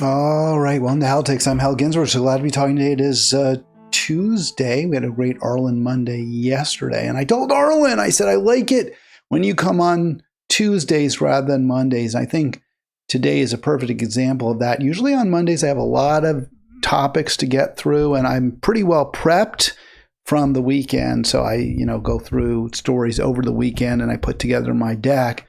All right, welcome to Halitics. I'm Hal Ginsberg. So glad to be talking today. It is Tuesday. We had a great Arlen Monday yesterday. And I told Arlen, I said, I like it when you come on Tuesdays rather than Mondays. I think today is a perfect example of that. Usually on Mondays, I have a lot of topics to get through, and I'm pretty well prepped from the weekend. So I, go through stories over the weekend and I put together my deck.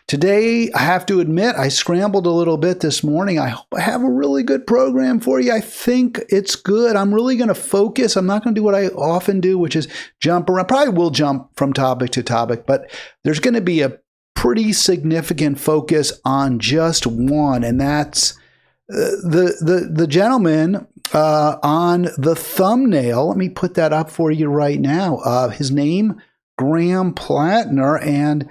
Today, I have to admit, I scrambled a little bit this morning. I hope I have a really good program for you. I think it's good. I'm really going to focus. I'm not going to do what I often do, which is jump around. Probably will jump from topic to topic, but there's going to be a pretty significant focus on just one, and that's the gentleman on the thumbnail. Let me put that up for you right now. His name, Graham Platner, and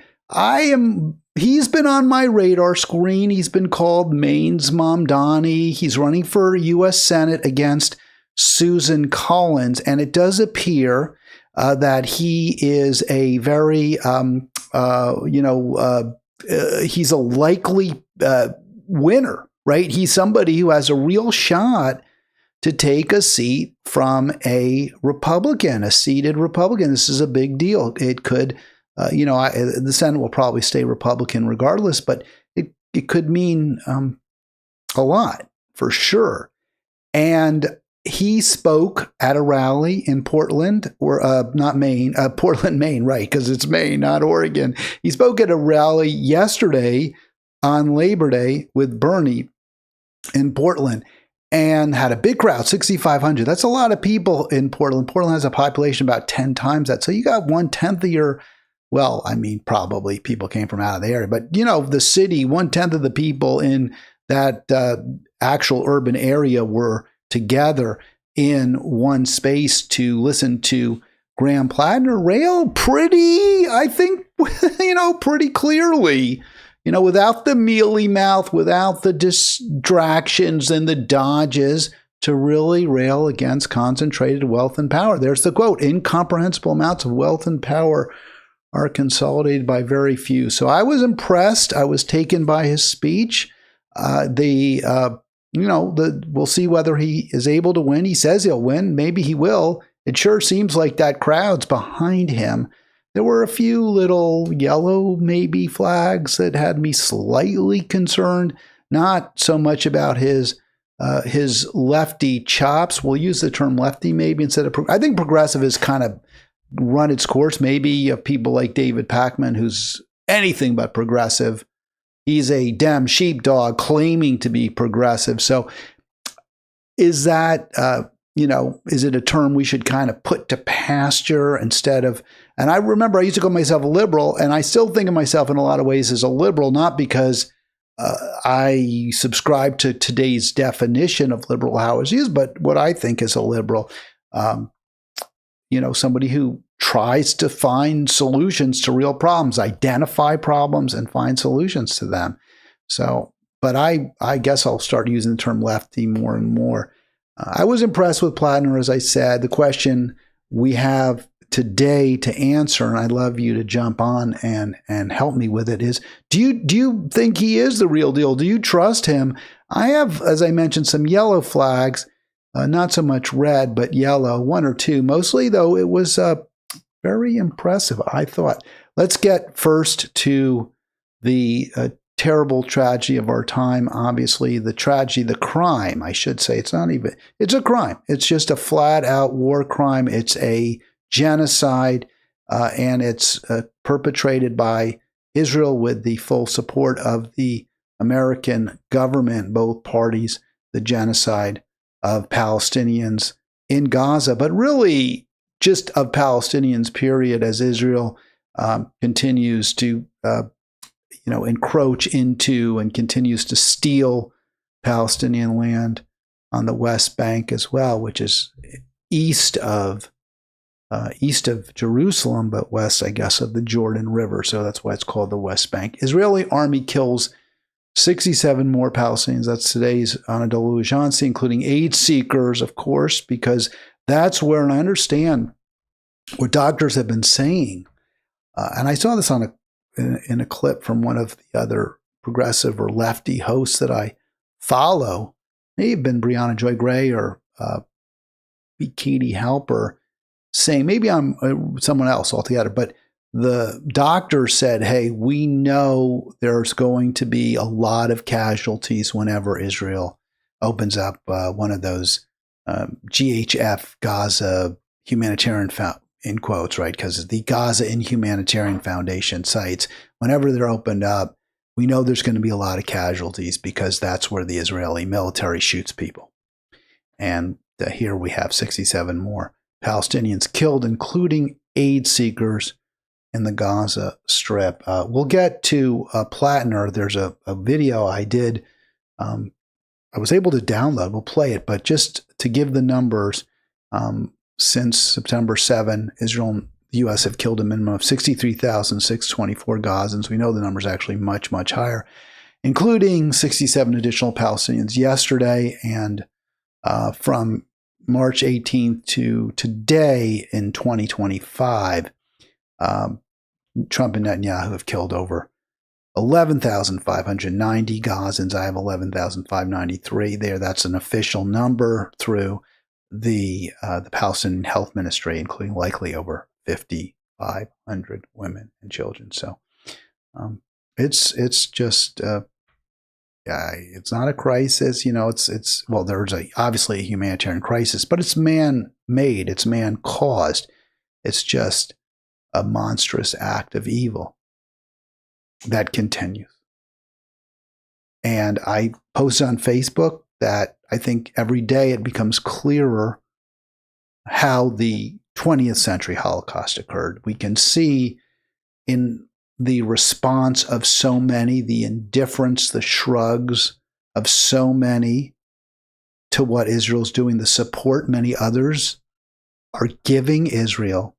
he's been on my radar screen. He's been called Maine's Mamdani. He's running for U.S. Senate against Susan Collins, and it does appear that he is a very, he's a likely winner, right? He's somebody who has a real shot to take a seat from a Republican, a seated Republican. This is a big deal. It could, the Senate will probably stay Republican regardless, but it could mean a lot for sure. And he spoke at a rally in Portland, or not Maine, Portland, Maine, right? Because it's Maine, not Oregon. He spoke at a rally yesterday on Labor Day with Bernie in Portland and had a big crowd, 6,500. That's a lot of people in Portland. Portland has a population about 10 times that. So you got 1/10 of your, probably people came from out of the area, but the city, 1/10 of the people in that actual urban area were together in one space to listen to Graham Platner rail pretty clearly, without the mealy mouth, without the distractions and the dodges, to really rail against concentrated wealth and power. There's the quote: incomprehensible amounts of wealth and power are consolidated by very few. So I was impressed. I was taken by his speech. We'll see whether he is able to win. He says he'll win. Maybe he will. It sure seems like that crowd's behind him. There were a few little yellow maybe flags that had me slightly concerned. Not so much about his lefty chops. We'll use the term lefty maybe instead of. I think progressive has kind of run its course. Maybe you have people like David Pakman, who's anything but progressive. He's a Dem sheepdog claiming to be progressive. So is that, is it a term we should kind of put to pasture instead of, and I remember I used to call myself a liberal, and I still think of myself in a lot of ways as a liberal, not because I subscribe to today's definition of liberal, how it's used, but what I think is a liberal, somebody who tries to find solutions to real problems, identify problems and find solutions to them. So, but I guess I'll start using the term lefty more and more. I was impressed with Platner, as I said. The question we have today to answer, and I'd love you to jump on and help me with it, is do you think he is the real deal? Do you trust him? I have, as I mentioned, some yellow flags, not so much red, but yellow, one or two. Mostly, though, it was very impressive, I thought. Let's get first to the terrible tragedy of our time. Obviously, the crime, I should say. It's a crime. It's just a flat out war crime. It's a genocide, and it's perpetrated by Israel with the full support of the American government, both parties, the genocide of Palestinians in Gaza, but really just of Palestinians, period, as Israel continues to, encroach into and continues to steal Palestinian land on the West Bank as well, which is east of Jerusalem, but west, I guess, of the Jordan River. So that's why it's called the West Bank. Israeli army kills 67 more Palestinians. That's today's Anadolu Ajansi, including aid seekers, of course, because that's where, and I understand what doctors have been saying, and I saw this in a clip from one of the other progressive or lefty hosts that I follow, may have been Brianna Joy Gray or Katie Halper saying, maybe I'm someone else altogether, but the doctor said, hey, we know there's going to be a lot of casualties whenever Israel opens up one of those GHF Gaza humanitarian in quotes, right? Because the Gaza Humanitarian Foundation sites, whenever they're opened up, we know there's going to be a lot of casualties because that's where the Israeli military shoots people. And here we have 67 more Palestinians killed, including aid seekers in the Gaza Strip. We'll get to Platner. There's a video I did. I was able to download. We'll play it, but just to give the numbers, since September 7, Israel and the U.S. have killed a minimum of 63,624 Gazans. We know the number is actually much, much higher, including 67 additional Palestinians yesterday. And from March 18th to today in 2025, Trump and Netanyahu have killed over 11,590 Gazans. I have 11,593 there. That's an official number through the Palestinian Health Ministry, including likely over 5,500 women and children. So it's just it's not a crisis. It's well, there's obviously a humanitarian crisis, but it's man-made. It's man-caused. It's just a monstrous act of evil that continues. And I post on Facebook that I think every day it becomes clearer how the 20th century Holocaust occurred. We can see in the response of so many, the indifference, the shrugs of so many to what Israel's doing, the support many others are giving Israel,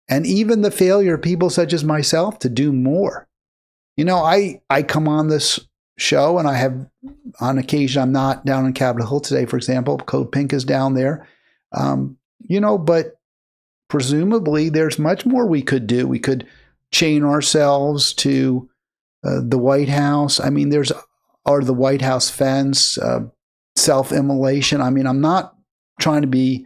and even the failure of people such as myself to do more. I come on this show and I have, on occasion, I'm not down in Capitol Hill today, for example. Code Pink is down there. But presumably there's much more we could do. We could chain ourselves to the White House. I mean, or the White House fence, self-immolation. I mean, I'm not trying to be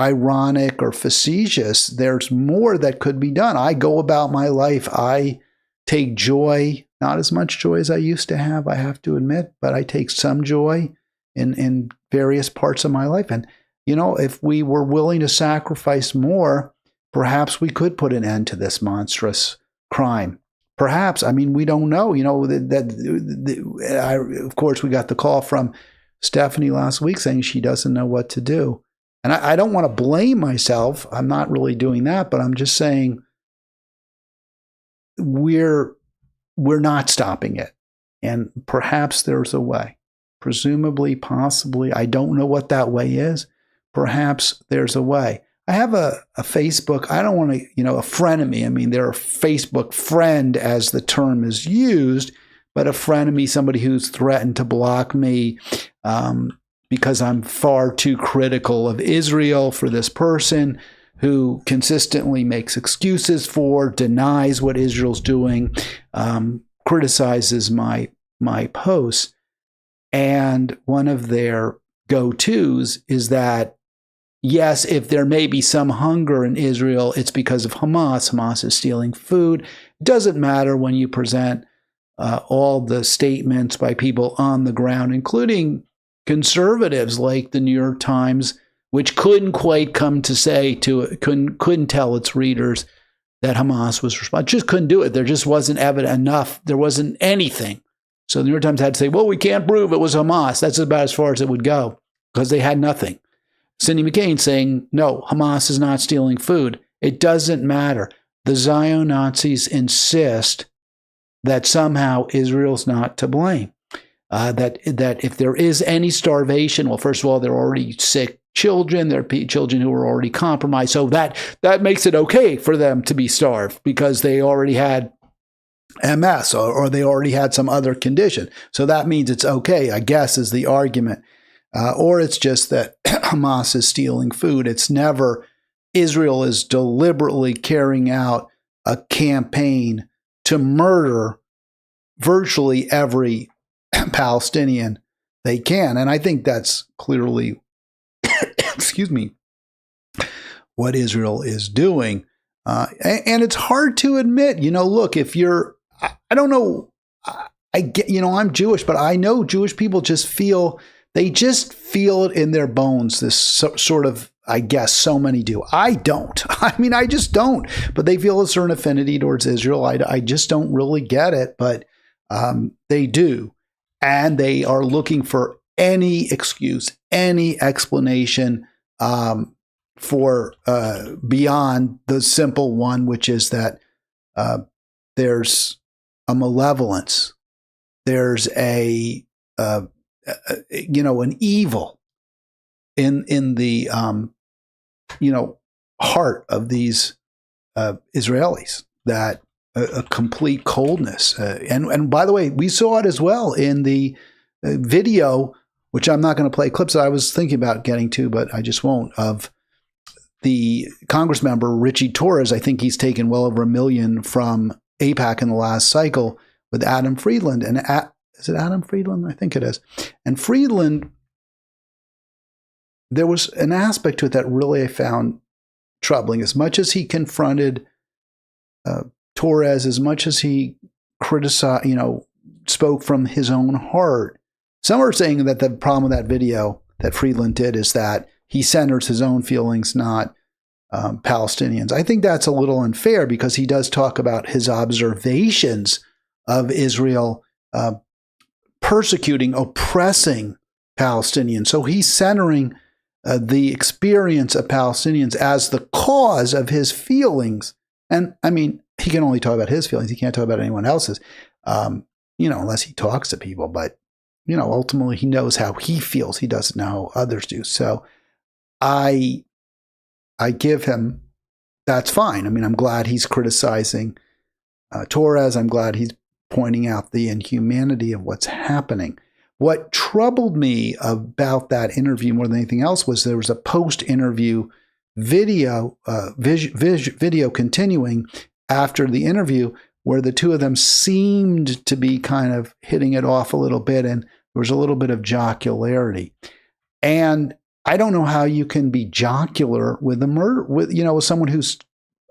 ironic or facetious. There's more that could be done. I go about my life. I take joy, not as much joy as I used to have, I have to admit, but I take some joy in various parts of my life. And, if we were willing to sacrifice more, perhaps we could put an end to this monstrous crime. Perhaps. I mean, we don't know. Of course, we got the call from Stephanie last week saying she doesn't know what to do. And I don't want to blame myself. I'm not really doing that, but I'm just saying we're not stopping it. And perhaps there's a way. Presumably, possibly. I don't know what that way is. Perhaps there's a way. I have a Facebook, I don't want to, a frenemy. I mean, they're a Facebook friend as the term is used, but a frenemy, somebody who's threatened to block me because I'm far too critical of Israel for this person who consistently makes excuses for, denies what Israel's doing, criticizes my posts. And one of their go-tos is that, yes, if there may be some hunger in Israel, it's because of Hamas. Hamas is stealing food. It doesn't matter when you present all the statements by people on the ground, including conservatives like the New York Times, which couldn't quite come to say couldn't tell its readers that Hamas was responsible. Just couldn't do it. There just wasn't evidence enough. There wasn't anything. So the New York Times had to say, well, we can't prove it was Hamas. That's about as far as it would go because they had nothing. Cindy McCain saying, no, Hamas is not stealing food. It doesn't matter. The Zion Nazis insist that somehow Israel's not to blame. That if there is any starvation, well, first of all, they're already sick children. They're children who are already compromised. So that makes it okay for them to be starved because they already had MS or they already had some other condition. So that means it's okay, I guess, is the argument. Or it's just that Hamas is stealing food. It's never Israel is deliberately carrying out a campaign to murder virtually every Palestinian they can. And I think that's clearly, excuse me, what Israel is doing. And it's hard to admit, look, if you're, I don't know, I get, I'm Jewish, but I know Jewish people just feel it in their bones, this sort of, I guess so many do. I don't. I mean, I just don't. But they feel a certain affinity towards Israel. I just don't really get it, but they do. And they are looking for any excuse, any explanation for beyond the simple one, which is that there's a malevolence. There's an evil in the heart of these Israelis, that a complete coldness. And by the way, we saw it as well in the video, which I'm not going to play clips that I was thinking about getting to, but I just won't, of the Congress member, Richie Torres. I think he's taken well over $1 million from AIPAC in the last cycle with Adam Friedland. And is it Adam Friedland? I think it is. And Friedland, there was an aspect to it that really I found troubling. As much as he confronted Torres, as much as he criticized, spoke from his own heart, some are saying that the problem with that video that Friedland did is that he centers his own feelings, not Palestinians. I think that's a little unfair, because he does talk about his observations of Israel persecuting, oppressing Palestinians. So he's centering the experience of Palestinians as the cause of his feelings. And I mean, he can only talk about his feelings. He can't talk about anyone else's, unless he talks to people. But, ultimately he knows how he feels. He doesn't know how others do. So I give him, that's fine. I mean, I'm glad he's criticizing Torres. I'm glad he's pointing out the inhumanity of what's happening. What troubled me about that interview more than anything else was there was a post-interview video continuing after the interview, where the two of them seemed to be kind of hitting it off a little bit, and there was a little bit of jocularity. And I don't know how you can be jocular with a murder, with someone who's,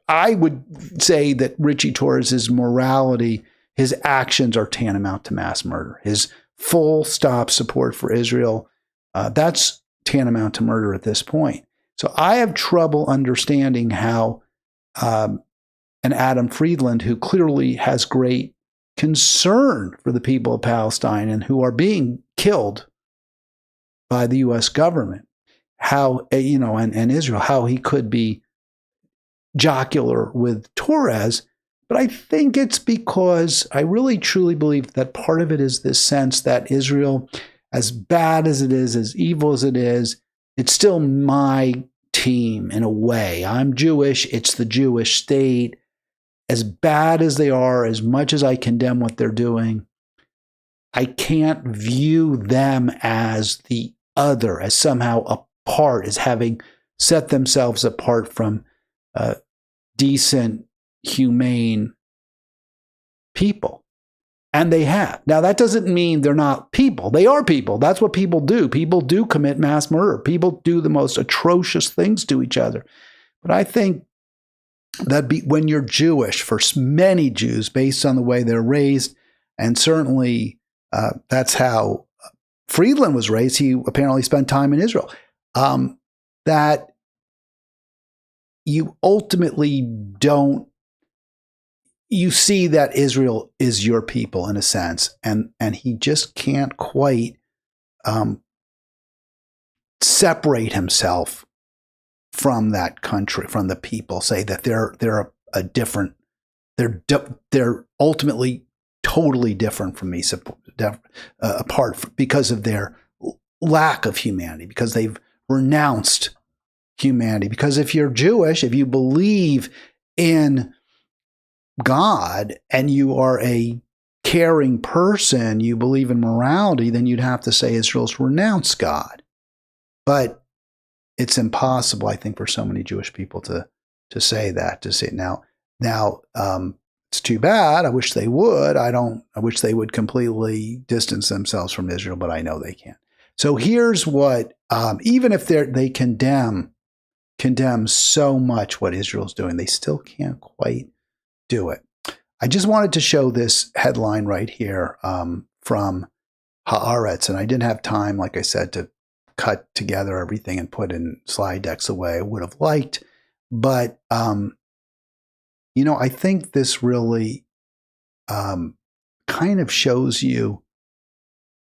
I would say that Richie Torres's morality, his actions are tantamount to mass murder. His full stop support for Israel, that's tantamount to murder at this point. So I have trouble understanding how an Adam Friedland, who clearly has great concern for the people of Palestine and who are being killed by the U.S. government, how, and Israel, how he could be jocular with Torres. But I think it's because I really truly believe that part of it is this sense that Israel, as bad as it is, as evil as it is, it's still my team in a way. I'm Jewish. It's the Jewish state. As bad as they are, as much as I condemn what they're doing, I can't view them as the other, as somehow apart, as having set themselves apart from decent, humane people. And they have. Now, that doesn't mean they're not people. They are people. That's what people do. People do commit mass murder. People do the most atrocious things to each other. But I think that when you're Jewish, for many Jews, based on the way they're raised, and certainly that's how Friedland was raised. He apparently spent time in Israel. That you ultimately don't, you see that Israel is your people in a sense, and he just can't quite separate himself from that country, from the people. Say that they're a different, they're ultimately totally different from me, apart because of their lack of humanity, because they've renounced humanity. Because if you're Jewish, if you believe in God and you are a caring person, you believe in morality, then you'd have to say Israel's renounced God. But it's impossible, I think, for so many Jewish people to say that, to say now It's too bad. I wish they would. I wish they would completely distance themselves from Israel, but I know they can't. So here's what, even if they condemn so much what Israel's doing, they still can't quite do it. I just wanted to show this headline right here from Haaretz, and I didn't have time, like I said, to cut together everything and put in slide decks the way I would have liked. But, I think this really kind of shows you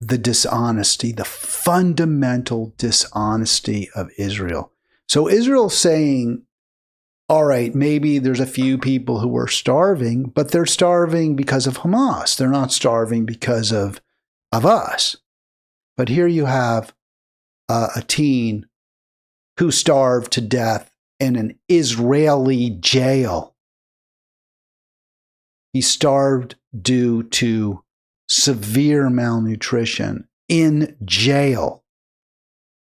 the dishonesty, the fundamental dishonesty of Israel. So Israel's saying, all right, maybe there's a few people who are starving, but they're starving because of Hamas. They're not starving because of us. But here you have a teen who starved to death in an Israeli jail. He starved due to severe malnutrition in jail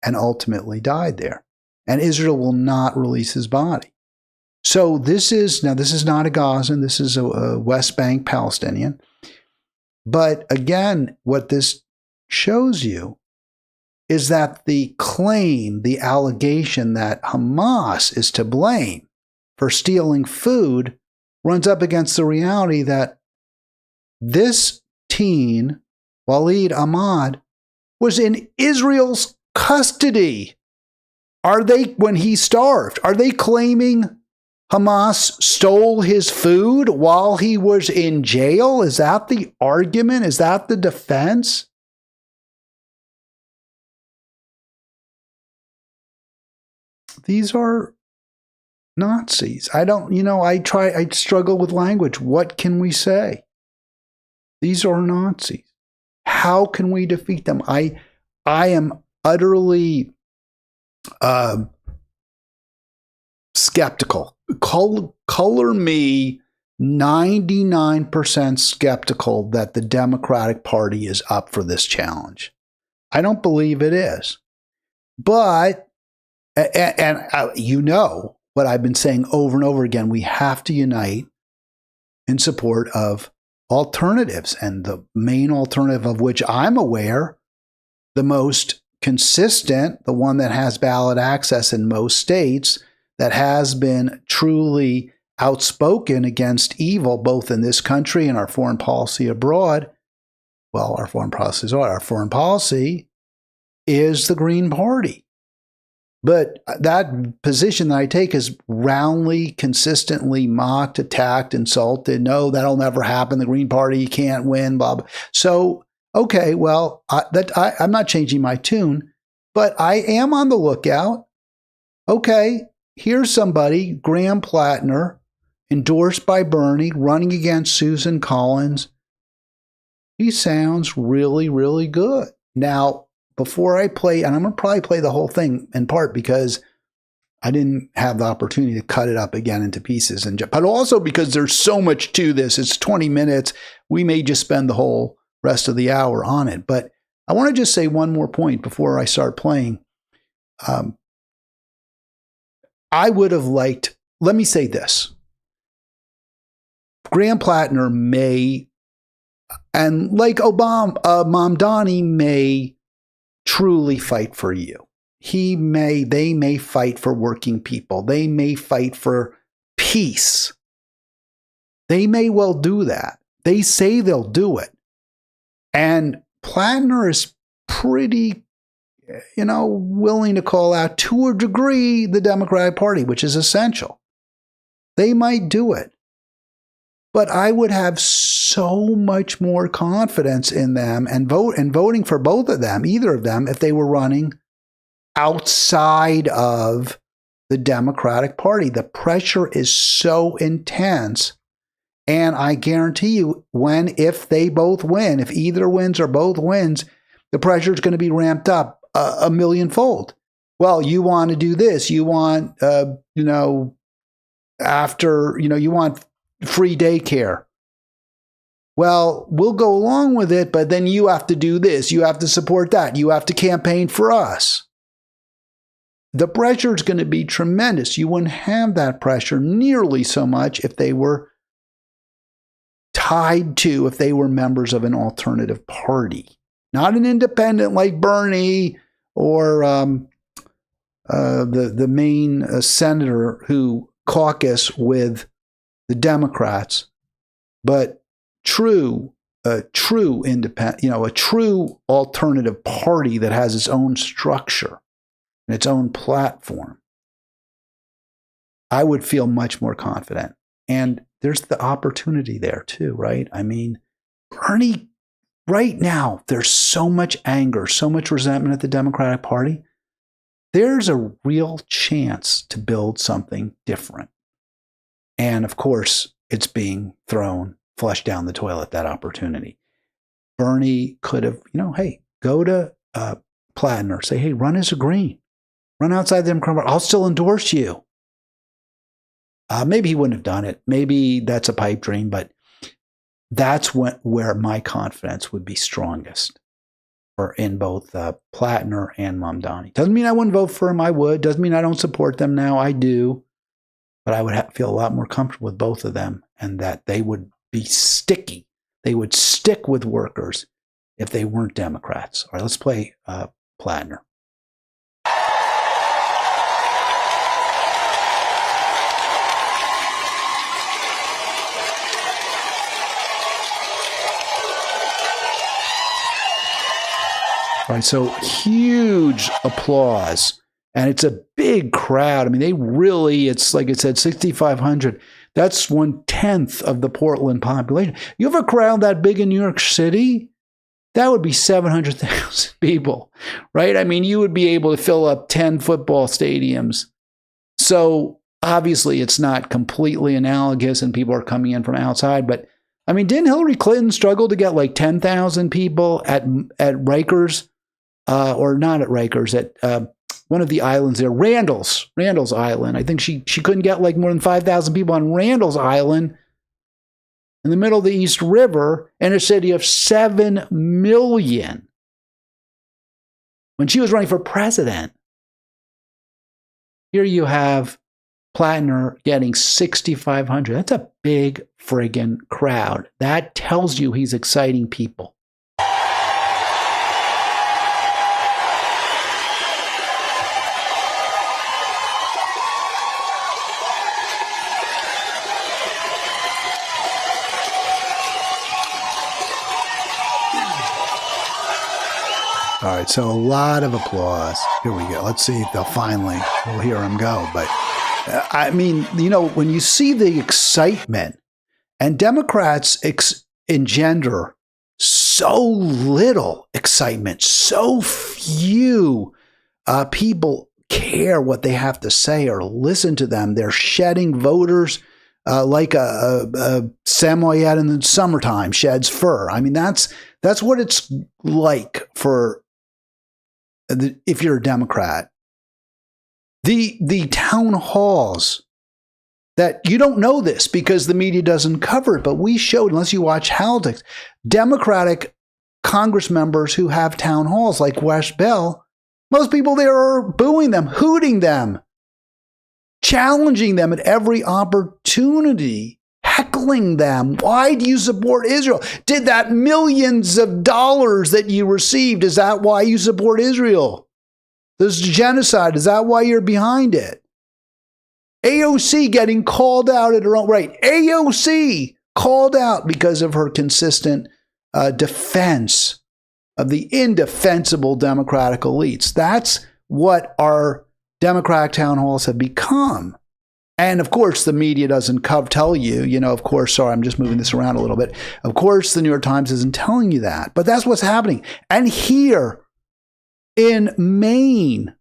and ultimately died there. And Israel will not release his body. So this is not a Gazan, this is a West Bank Palestinian. But again, what this shows you is that the claim, the allegation that Hamas is to blame for stealing food runs up against the reality that this teen, Walid Ahmad, was in Israel's custody. When he starved, are they claiming Hamas stole his food while he was in jail? Is that the argument? Is that the defense? These are Nazis. I struggle with language. What can we say? These are Nazis. How can we defeat them? I am utterly skeptical. Color me 99% skeptical that the Democratic Party is up for this challenge. I don't believe it is. But, and what I've been saying over and over again, we have to unite in support of alternatives. And the main alternative of which I'm aware, the most consistent, the one that has ballot access in most states, that has been truly outspoken against evil, both in this country and our foreign policy abroad. Well, our foreign policy is the Green Party. But that position that I take is roundly, consistently mocked, attacked, insulted. No, that'll never happen. The Green Party can't win, blah, blah. So, okay, well, I'm not changing my tune, but I am on the lookout. Okay, here's somebody, Graham Platner, endorsed by Bernie, running against Susan Collins. He sounds really, really good. Now, before I play, and I'm going to probably play the whole thing in part because I didn't have the opportunity to cut it up again into pieces, but also because there's so much to this. It's 20 minutes. We may just spend the whole rest of the hour on it. But I want to just say one more point before I start playing. I would have liked, let me say this. Graham Platner may, and like Mamdani may truly fight for you. They may fight for working people. They may fight for peace. They may well do that. They say they'll do it. And Platner is pretty, willing to call out to a degree the Democratic Party, which is essential. They might do it. But I would have so much more confidence in them and voting for both of them, either of them, if they were running outside of the Democratic Party. The pressure is so intense. And I guarantee you, if they both win, if either wins or both wins, the pressure is going to be ramped up a millionfold. Well, you want to do this. You want, you want free daycare. Well, we'll go along with it, but then you have to do this. You have to support that. You have to campaign for us. The pressure is going to be tremendous. You wouldn't have that pressure nearly so much if they were tied to if they were members of an alternative party, not an independent like Bernie or the Maine senator who caucus with the Democrats, but a true independent, a true alternative party that has its own structure and its own platform. I would feel much more confident. And there's the opportunity there too, right? I mean, Bernie, right now, there's so much anger, so much resentment at the Democratic Party. There's a real chance to build something different. And of course, it's being flushed down the toilet, that opportunity. Bernie could have, hey, go to Platner, say, hey, run as a Green. Run outside the Democratic Party. I'll still endorse you. Maybe he wouldn't have done it. Maybe that's a pipe dream, but that's where my confidence would be strongest in both Platner and Mamdani. Doesn't mean I wouldn't vote for him. I would. Doesn't mean I don't support them now. I do. But I would feel a lot more comfortable with both of them and that they would be sticky. They would stick with workers if they weren't Democrats. All right, let's play Platner. All right, so huge applause. And it's a big crowd. I mean, it's like it said, 6,500. That's 1/10 of the Portland population. You have a crowd that big in New York City? That would be 700,000 people, right? I mean, you would be able to fill up 10 football stadiums. So obviously it's not completely analogous and people are coming in from outside. But I mean, didn't Hillary Clinton struggle to get like 10,000 people at Rikers? Or not at Rikers, at one of the islands there, Randall's Island. I think she couldn't get like more than 5,000 people on Randall's Island in the middle of the East River in a city of 7 million when she was running for president. Here you have Platner getting 6,500. That's a big friggin' crowd. That tells you he's exciting people. All right, so a lot of applause. Here we go. Let's see if we'll hear him go. But I mean, when you see the excitement, and Democrats engender so little excitement, so few people care what they have to say or listen to them. They're shedding voters like a Samoyed in the summertime sheds fur. I mean, that's what it's like for if you're a Democrat. The town halls that you don't know this because the media doesn't cover it, but we showed, unless you watch Halitics, Democratic Congress members who have town halls like West Bell, most people there are booing them, hooting them, challenging them at every opportunity, heckling them. Why do you support Israel? Did that millions of dollars that you received, is that why you support Israel? This genocide, is that why you're behind it? AOC getting called out at her own right. AOC called out because of her consistent defense of the indefensible Democratic elites. That's what our Democratic town halls have become. And of course, the media doesn't tell you, of course, sorry, I'm just moving this around a little bit. Of course, the New York Times isn't telling you that, but that's what's happening. And here in Maine,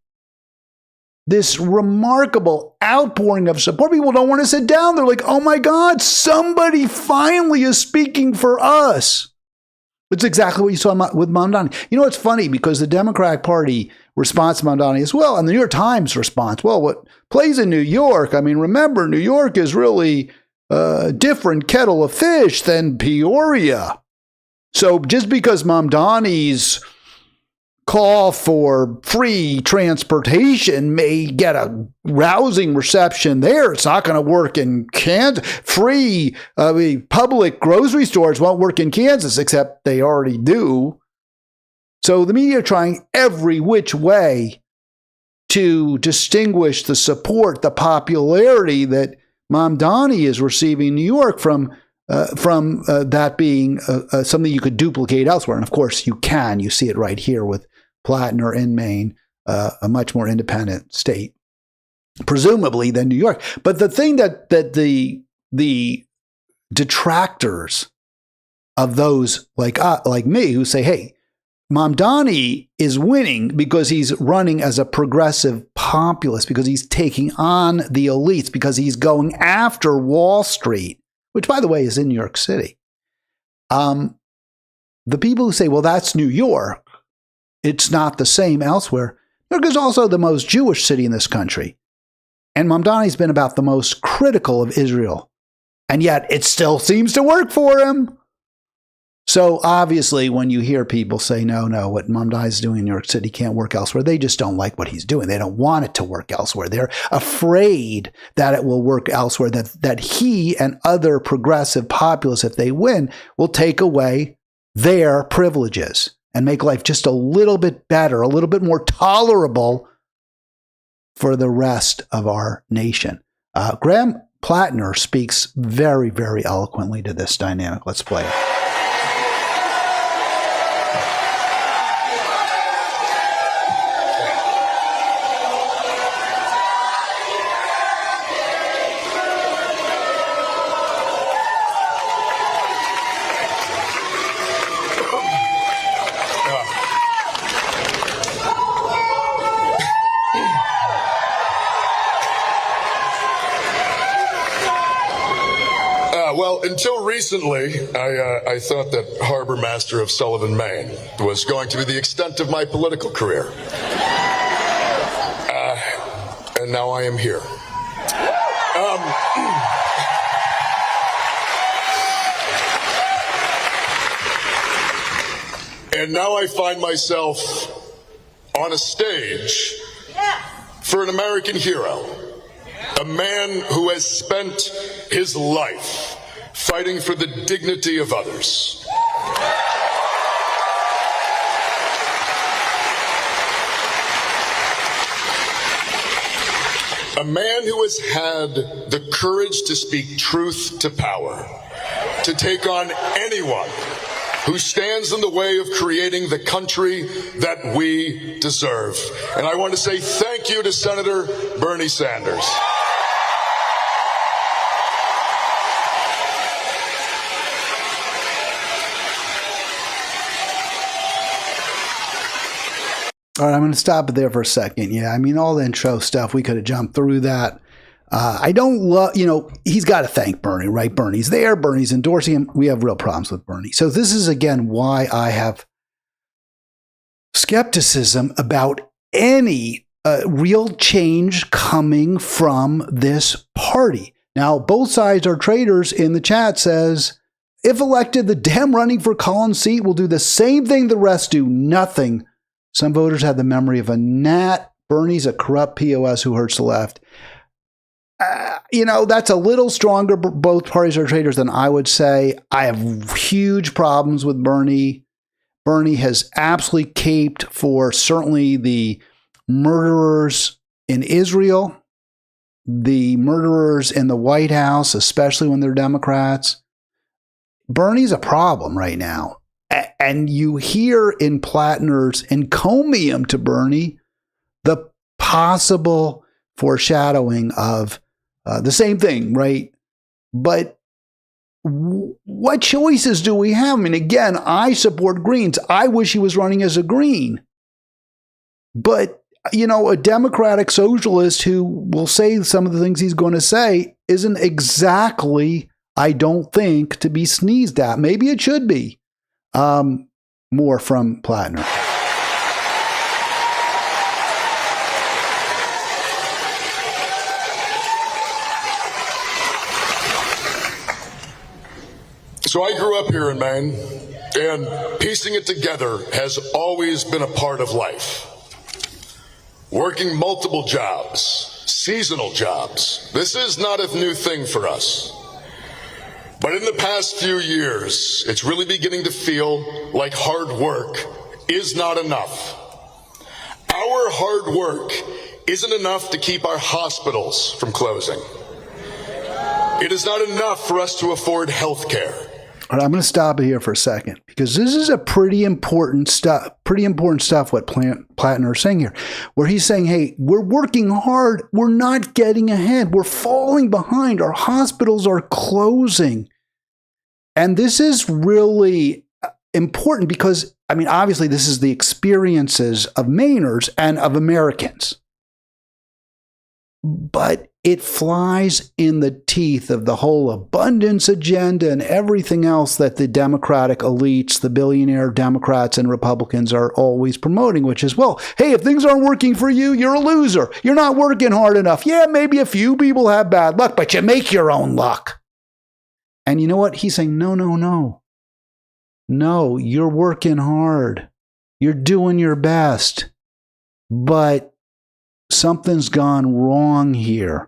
this remarkable outpouring of support. People don't want to sit down. They're like, oh my God, somebody finally is speaking for us. It's exactly what you saw with Mamdani. It's funny because the Democratic Party responds to Mamdani as well, and the New York Times responds, well, what plays in New York? I mean, remember, New York is really a different kettle of fish than Peoria. So just because Mamdani's call for free transportation may get a rousing reception there. It's not going to work in Kansas. Public grocery stores won't work in Kansas, except they already do. So the media are trying every which way to distinguish the support, the popularity that Mamdani is receiving in New York from that being something you could duplicate elsewhere. And of course you can. You see it right here with Platner in Maine, a much more independent state, presumably, than New York. But the thing that the detractors of those like me who say, hey, Mamdani is winning because he's running as a progressive populist, because he's taking on the elites, because he's going after Wall Street, which, by the way, is in New York City. The people who say, well, that's New York, it's not the same elsewhere. New York is also the most Jewish city in this country. And Mamdani's been about the most critical of Israel. And yet it still seems to work for him. So obviously, when you hear people say, no, what Mamdani is doing in New York City can't work elsewhere, they just don't like what he's doing. They don't want it to work elsewhere. They're afraid that it will work elsewhere, that he and other progressive populists, if they win, will take away their privileges and make life just a little bit better, a little bit more tolerable for the rest of our nation. Graham Platner speaks very, very eloquently to this dynamic. Let's play it. Well, until recently, I thought that harbor master of Sullivan, Maine was going to be the extent of my political career. And now I am here. And now I find myself on a stage for an American hero, a man who has spent his life fighting for the dignity of others. A man who has had the courage to speak truth to power, to take on anyone who stands in the way of creating the country that we deserve. And I want to say thank you to Senator Bernie Sanders. All right, I'm going to stop it there for a second. Yeah, I mean, all the intro stuff, we could have jumped through that. I don't love, he's got to thank Bernie, right? Bernie's there. Bernie's endorsing him. We have real problems with Bernie. So this is, again, why I have skepticism about any real change coming from this party. Now, both sides are traitors in the chat says, if elected, the Dem running for Collins' seat will do the same thing the rest do, nothing. Some voters have the memory of a gnat. Bernie's a corrupt POS who hurts the left. That's a little stronger. Both parties are traitors than I would say. I have huge problems with Bernie. Bernie has absolutely caped for certainly the murderers in Israel, the murderers in the White House, especially when they're Democrats. Bernie's a problem right now. And you hear in Platner's encomium to Bernie the possible foreshadowing of the same thing, right? But what choices do we have? I mean, again, I support Greens. I wish he was running as a Green. But, a Democratic socialist who will say some of the things he's going to say isn't exactly, I don't think, to be sneezed at. Maybe it should be. More from Platner. So I grew up here in Maine. And piecing it together has always been a part of life. Working multiple jobs, seasonal jobs. This is not a new thing for us. But in the past few years, it's really beginning to feel like hard work is not enough. Our hard work isn't enough to keep our hospitals from closing. It is not enough for us to afford health care. All right, I'm going to stop it here for a second because this is a pretty important stuff what Platner is saying here, where he's saying, hey, we're working hard. We're not getting ahead. We're falling behind. Our hospitals are closing. And this is really important because, I mean, obviously this is the experiences of Mainers and of Americans. But it flies in the teeth of the whole abundance agenda and everything else that the Democratic elites, the billionaire Democrats and Republicans are always promoting, which is, well, hey, if things aren't working for you, you're a loser. You're not working hard enough. Yeah, maybe a few people have bad luck, but you make your own luck. And you know what? He's saying, no. No, you're working hard. You're doing your best. But something's gone wrong here.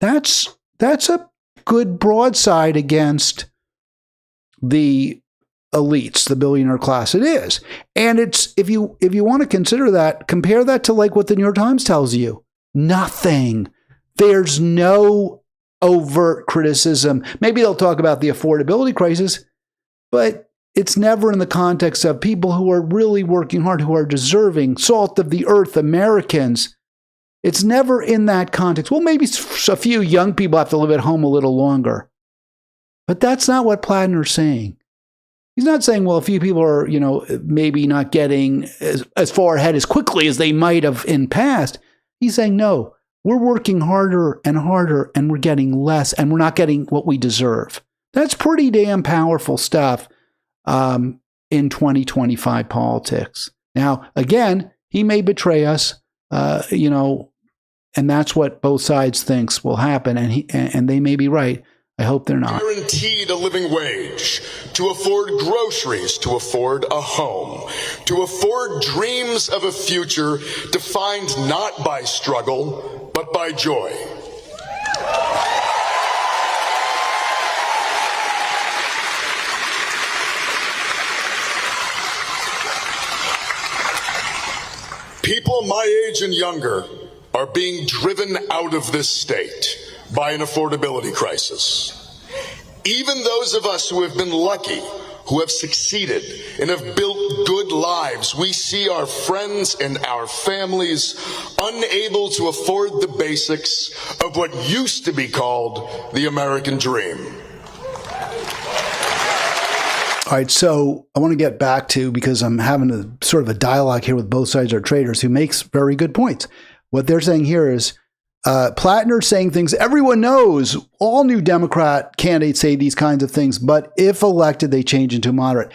That's a good broadside against the elites, the billionaire class. It is. And it's, if you want to consider that, compare that to like what the New York Times tells you. Nothing. There's no overt criticism. Maybe they'll talk about the affordability crisis, but it's never in the context of people who are really working hard, who are deserving, salt of the earth Americans. It's never in that context. Well, maybe a few young people have to live at home a little longer. But that's not what Platner's saying. He's not saying, well, a few people are, maybe not getting as far ahead as quickly as they might have in past. He's saying, no, we're working harder and harder and we're getting less and we're not getting what we deserve. That's pretty damn powerful stuff in 2025 politics. Now, again, he may betray us. And that's what both sides thinks will happen, and they may be right. I hope they're not. Guaranteed a living wage, to afford groceries, to afford a home, to afford dreams of a future defined not by struggle, but by joy. People my age and younger are being driven out of this state by an affordability crisis. Even those of us who have been lucky, who have succeeded and have built good lives, we see our friends and our families unable to afford the basics of what used to be called the American dream. All right, so I want to get back to, because I'm having a sort of a dialogue here with both sides of our traders who makes very good points. What they're saying here is Platner saying things everyone knows. All new Democrat candidates say these kinds of things, but if elected, they change into moderate.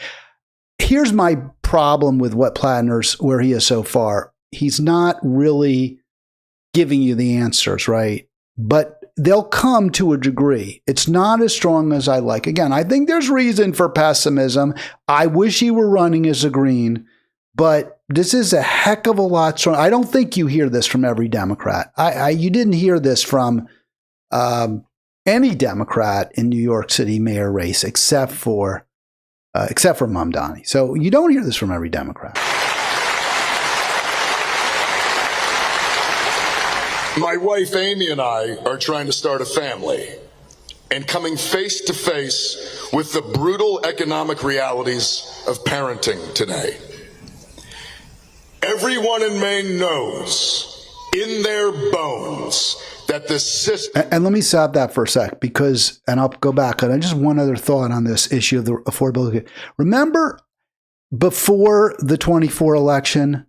Here's my problem with what Platner's, where he is so far. He's not really giving you the answers, right? But they'll come to a degree. It's not as strong as I like. Again, I think there's reason for pessimism. I wish he were running as a Green, but this is a heck of a lot stronger. I don't think you hear this from every Democrat. You didn't hear this from any Democrat in New York City mayor race except for Mamdani. So you don't hear this from every Democrat. My wife Amy and I are trying to start a family and coming face to face with the brutal economic realities of parenting today. Everyone in Maine knows in their bones that the system... And let me stop that for a sec, because, and I'll go back, and I just one other thought on this issue of the affordability. Remember, before the 24 election,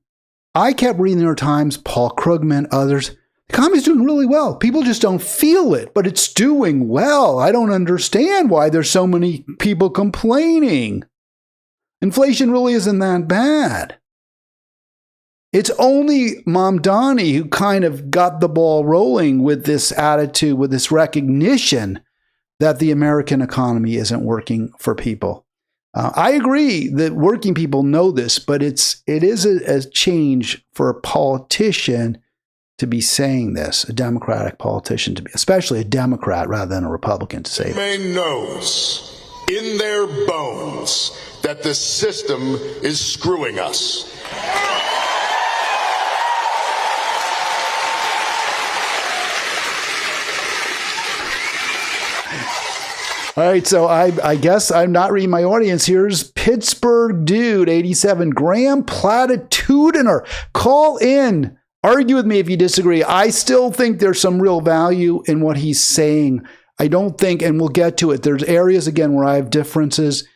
I kept reading the New York Times, Paul Krugman, others. The economy's doing really well. People just don't feel it, but it's doing well. I don't understand why there's so many people complaining. Inflation really isn't that bad. It's only Mamdani who kind of got the ball rolling with this attitude, with this recognition that the American economy isn't working for people. I agree that working people know this, but it is a change for a politician to be saying this, a Democratic politician to be, especially a Democrat rather than a Republican to say this. Maine knows in their bones that the system is screwing us. All right, so I guess I'm not reading my audience. Here's Pittsburgh Dude 87, Graham Platitudiner. Call in. Argue with me if you disagree. I still think there's some real value in what he's saying. I don't think, and we'll get to it, there's areas, again, where I have differences.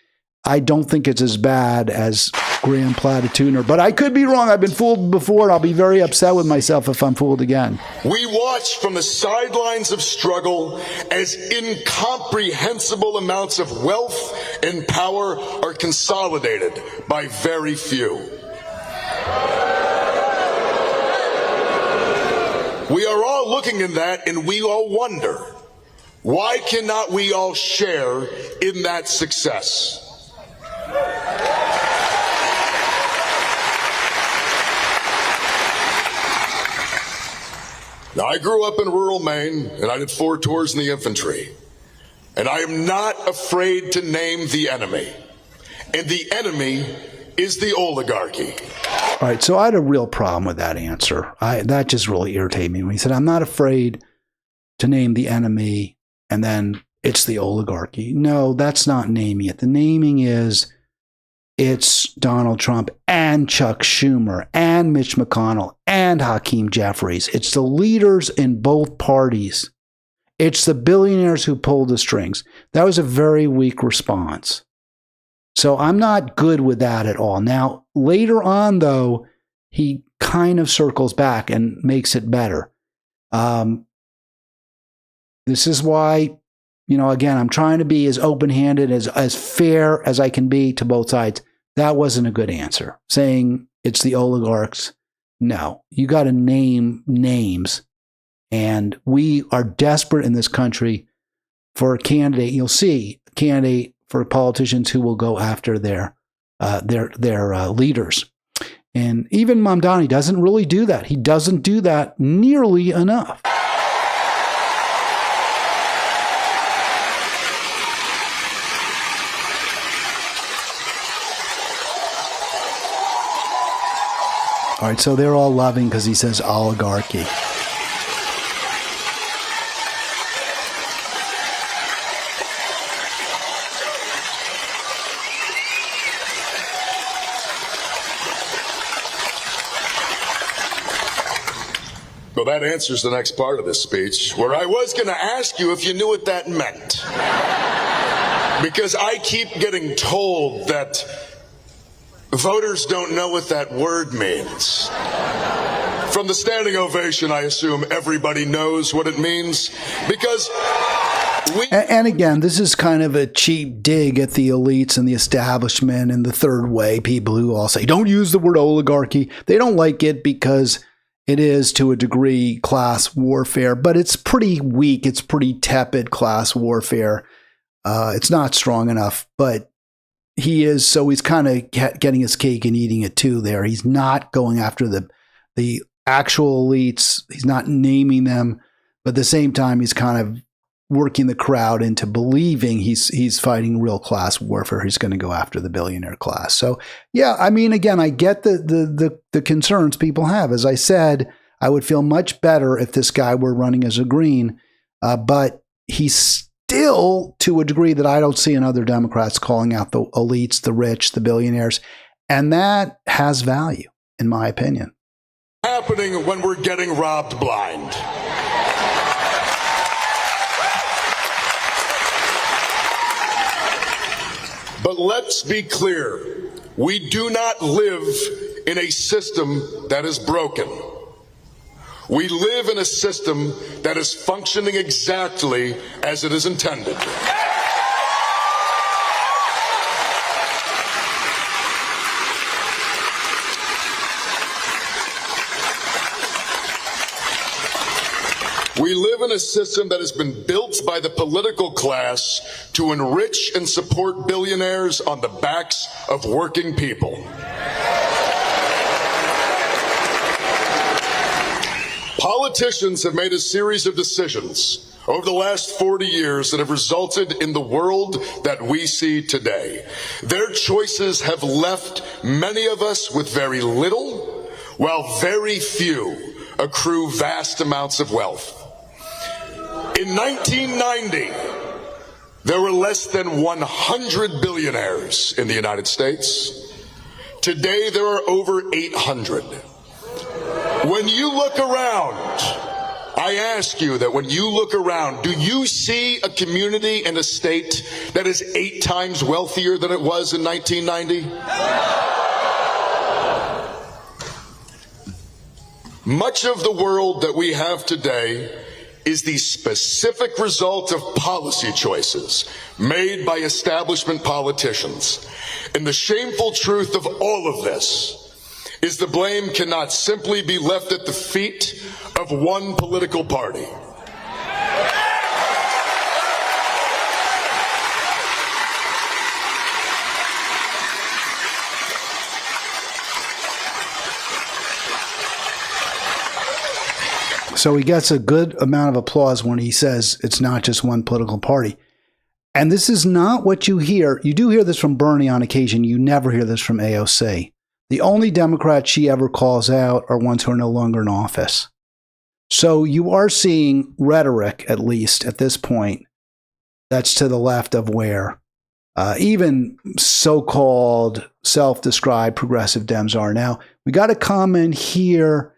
I don't think it's as bad as Graham Platitudiner, but I could be wrong. I've been fooled before, and I'll be very upset with myself if I'm fooled again. We watch from the sidelines of struggle as incomprehensible amounts of wealth and power are consolidated by very few. We are all looking at that, and we all wonder, why cannot we all share in that success? Now, I grew up in rural Maine, and I did 4 tours in the infantry. And I am not afraid to name the enemy. And the enemy is the oligarchy. All right, so I had a real problem with that answer. That just really irritated me when he said, I'm not afraid to name the enemy, and then it's the oligarchy. No, that's not naming it. The naming is it's Donald Trump and Chuck Schumer and Mitch McConnell and Hakeem Jeffries. It's the leaders in both parties. It's the billionaires who pulled the strings. That was a very weak response. So I'm not good with that at all. Now, later on, though, he kind of circles back and makes it better. This is why, again, I'm trying to be as open-handed, as fair as I can be to both sides. That wasn't a good answer. Saying it's the oligarchs, no. You got to name names. And we are desperate in this country for a candidate. You'll see a candidate for politicians who will go after their leaders. And even Mamdani doesn't really do that. He doesn't do that nearly enough. All right, so they're all loving because he says oligarchy. Well, that answers the next part of this speech, where I was going to ask you if you knew what that meant. Because I keep getting told that voters don't know what that word means. From the standing ovation, I assume everybody knows what it means, because and again, this is kind of a cheap dig at the elites and the establishment and the third way people who all say, don't use the word oligarchy. They don't like it because it is, to a degree, class warfare, but it's pretty weak. It's pretty tepid class warfare. It's not strong enough, but he's kind of getting his cake and eating it too there. He's not going after the actual elites. He's not naming them, but at the same time, he's kind of working the crowd into believing he's fighting real class warfare. He's going to go after the billionaire class. So yeah, I mean, again, I get the concerns people have. As I said, I would feel much better if this guy were running as a Green, but he's still, to a degree that I don't see in other Democrats, calling out the elites, the rich, the billionaires, and that has value, in my opinion. Happening when we're getting robbed blind. But let's be clear, we do not live in a system that is broken. We live in a system that is functioning exactly as it is intended. We live in a system that has been built by the political class to enrich and support billionaires on the backs of working people. Politicians have made a series of decisions over the last 40 years that have resulted in the world that we see today. Their choices have left many of us with very little, while very few accrue vast amounts of wealth. In 1990, there were less than 100 billionaires in the United States. Today, there are over 800. When you look around, I ask you that when you look around, do you see a community and a state that is 8 times wealthier than it was in 1990? Much of the world that we have today is the specific result of policy choices made by establishment politicians. And the shameful truth of all of this is the blame cannot simply be left at the feet of one political party. So he gets a good amount of applause when he says it's not just one political party. And this is not what you hear. You do hear this from Bernie on occasion. You never hear this from AOC. The only Democrats she ever calls out are ones who are no longer in office. So you are seeing rhetoric, at least at this point, that's to the left of where even so-called self-described progressive Dems are. Now, we got a comment here.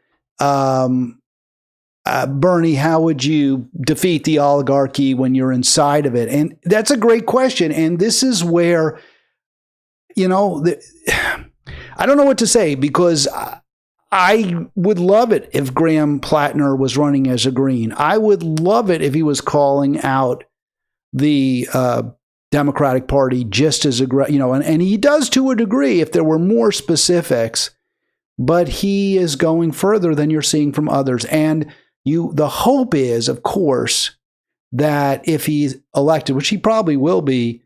Bernie, how would you defeat the oligarchy when you're inside of it? And that's a great question. And this is where, you know, I don't know what to say, because I would love it if Graham Platner was running as a Green. I would love it if he was calling out the Democratic Party just as aggressive, you know, and he does to a degree if there were more specifics, but he is going further than you're seeing from others. And the hope is, of course, that if he's elected, which he probably will be,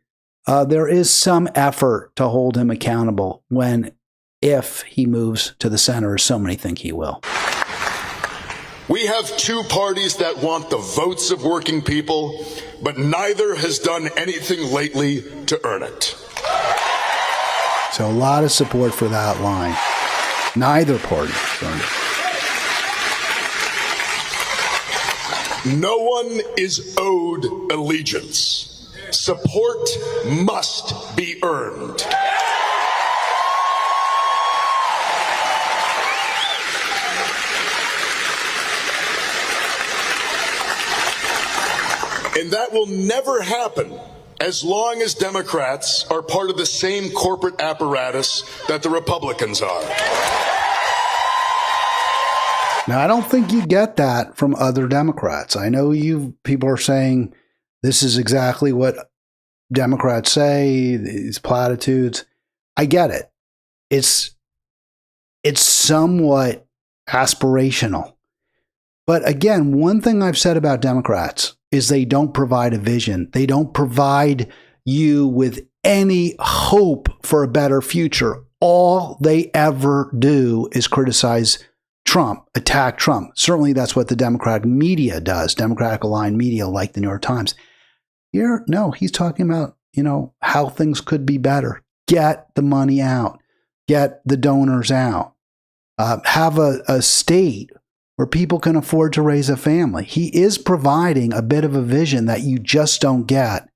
there is some effort to hold him accountable if he moves to the center, as so many think he will. We have two parties that want the votes of working people, but neither has done anything lately to earn it. So a lot of support for that line. Neither party has earned it. No one is owed allegiance. Support must be earned. And that will never happen as long as Democrats are part of the same corporate apparatus that the Republicans are. Now, I don't think you get that from other Democrats. I know people are saying this is exactly what Democrats say, these platitudes. I get it. It's somewhat aspirational. But again, one thing I've said about Democrats is they don't provide a vision. They don't provide you with any hope for a better future. All they ever do is criticize Trump, attack Trump. Certainly that's what the Democratic media does, Democratic aligned media like the New York Times. No, he's talking about, how things could be better. Get the money out. Get the donors out. Have a state where people can afford to raise a family. He is providing a bit of a vision that you just don't get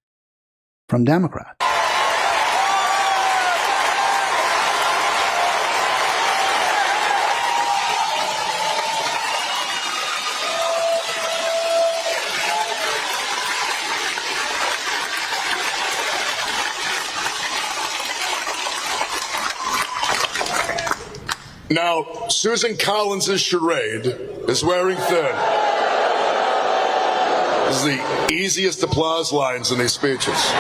from Democrats. Now, Susan Collins' charade is wearing thin. This is the easiest applause lines in these speeches.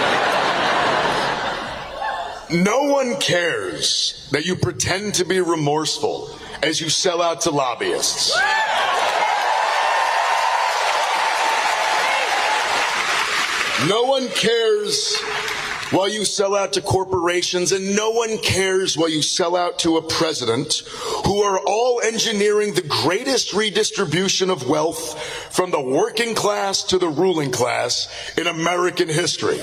No one cares that you pretend to be remorseful as you sell out to lobbyists. No one cares while you sell out to corporations, and no one cares while you sell out to a president who are all engineering the greatest redistribution of wealth from the working class to the ruling class in American history.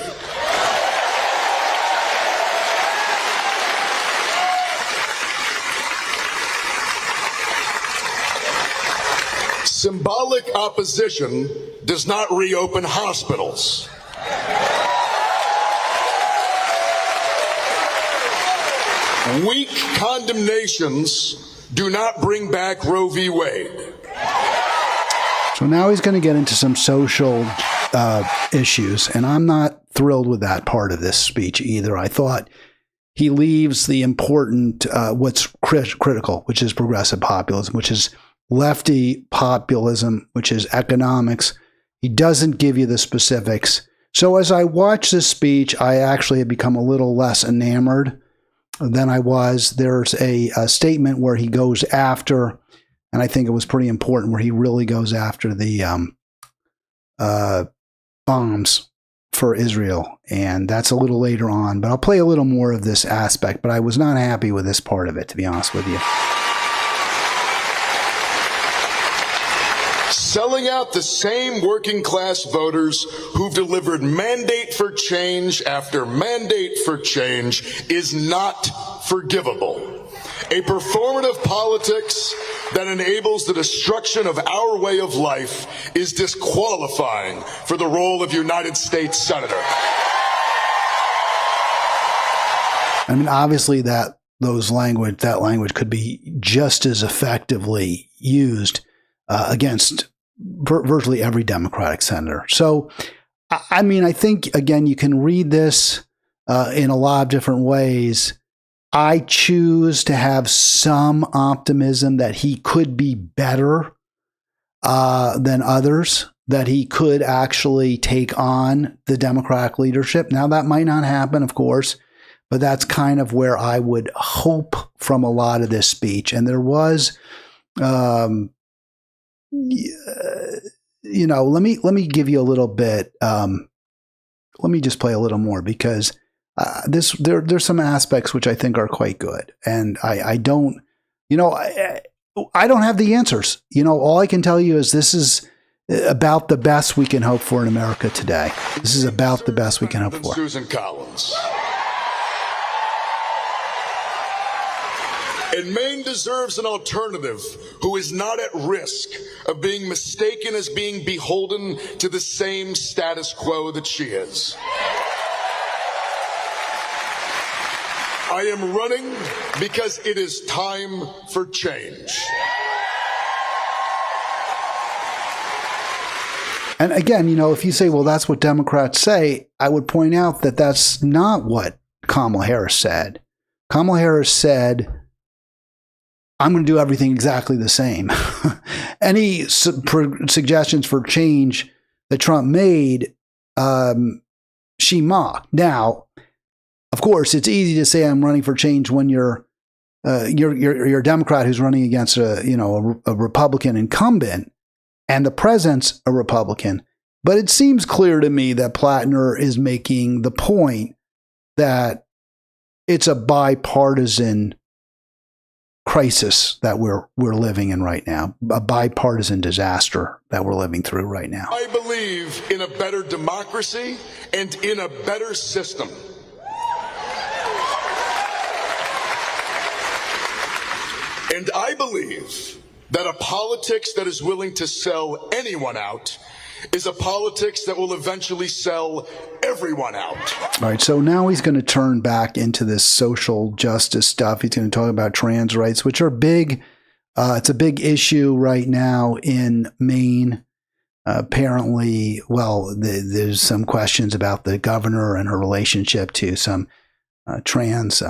Symbolic opposition does not reopen hospitals. Weak condemnations do not bring back Roe v. Wade. So now he's going to get into some social issues, and I'm not thrilled with that part of this speech either. I thought he leaves the important, what's critical, which is progressive populism, which is lefty populism, which is economics. He doesn't give you the specifics. So as I watch this speech, I actually have become a little less enamored than I was. There's a statement where he goes after, and I think it was pretty important, where he really goes after the bombs for Israel. And that's a little later on, but I'll play a little more of this aspect. But I was not happy with this part of it, to be honest with you. Selling out the same working class voters who've delivered mandate for change after mandate for change is not forgivable. A performative politics that enables the destruction of our way of life is disqualifying for the role of United States Senator. I mean, obviously that language could be just as effectively used against virtually every Democratic senator. So, I mean, I think, again, you can read this in a lot of different ways. I choose to have some optimism that he could be better than others, that he could actually take on the Democratic leadership. Now, that might not happen, of course, but that's kind of where I would hope from a lot of this speech. And there was, you know, let me give you a little bit. Let me just play a little more, because there's some aspects which I think are quite good, and I don't have the answers. You know, all I can tell you is this is about the best we can hope for in America today. This is about the best we can hope for. Susan Collins. And Maine deserves an alternative who is not at risk of being mistaken as being beholden to the same status quo that she is. I am running because it is time for change. And again, you know, if you say, well, that's what Democrats say, I would point out that that's not what Kamala Harris said. Kamala Harris said, I'm going to do everything exactly the same. Any suggestions for change that Trump made, she mocked. Now, of course, it's easy to say I'm running for change when you're a Democrat who's running against a Republican incumbent, and the president's a Republican. But it seems clear to me that Platner is making the point that it's a bipartisan crisis that we're living in right now, a bipartisan disaster that we're living through right now. I believe in a better democracy and in a better system. And I believe that a politics that is willing to sell anyone out is a politics that will eventually sell everyone out. All right, so now he's going to turn back into this social justice stuff. He's going to talk about trans rights, which are big. It's a big issue right now in Maine. Apparently, well, there's some questions about the governor and her relationship to some trans,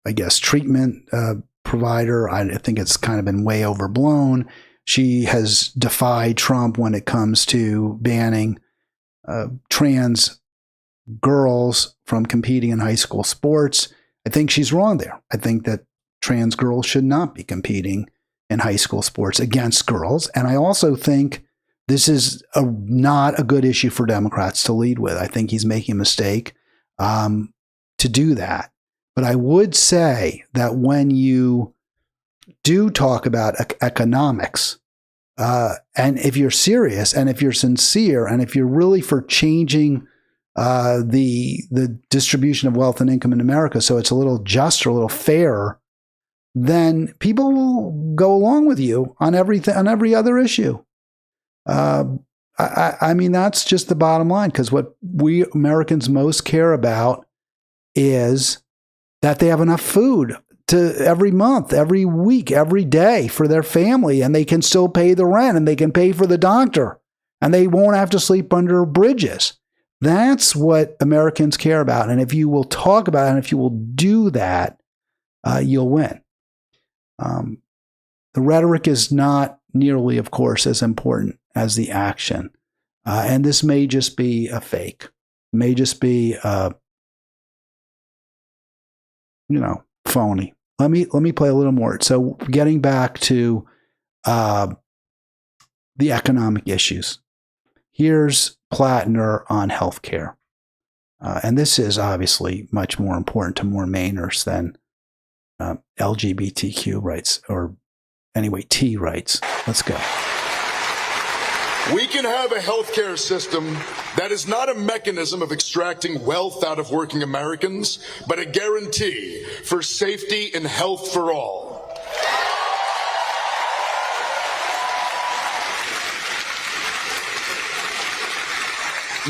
I guess, treatment provider. I think it's kind of been way overblown. She has defied Trump when it comes to banning trans girls from competing in high school sports. I think she's wrong there. I think that trans girls should not be competing in high school sports against girls. And I also think This is not a good issue for Democrats to lead with. I think he's making a mistake to do that. But I would say that when you do talk about economics, and if you're serious and if you're sincere and if you're really for changing the distribution of wealth and income in America so it's a little just or a little fairer, then people will go along with you on every other issue. I mean, that's just the bottom line, because what we Americans most care about is that they have enough food to every month, every week, every day for their family, and they can still pay the rent and they can pay for the doctor and they won't have to sleep under bridges. That's what Americans care about. And if you will talk about it and if you will do that, you'll win. The rhetoric is not nearly, of course, as important as the action. And this may just be a fake. It may just be, phony. Let me play a little more. So getting back to the economic issues. Here's Platner on healthcare. And this is obviously much more important to more Mainers than LGBTQ rights, or anyway, T rights. Let's go. We can have a healthcare system that is not a mechanism of extracting wealth out of working Americans, but a guarantee for safety and health for all.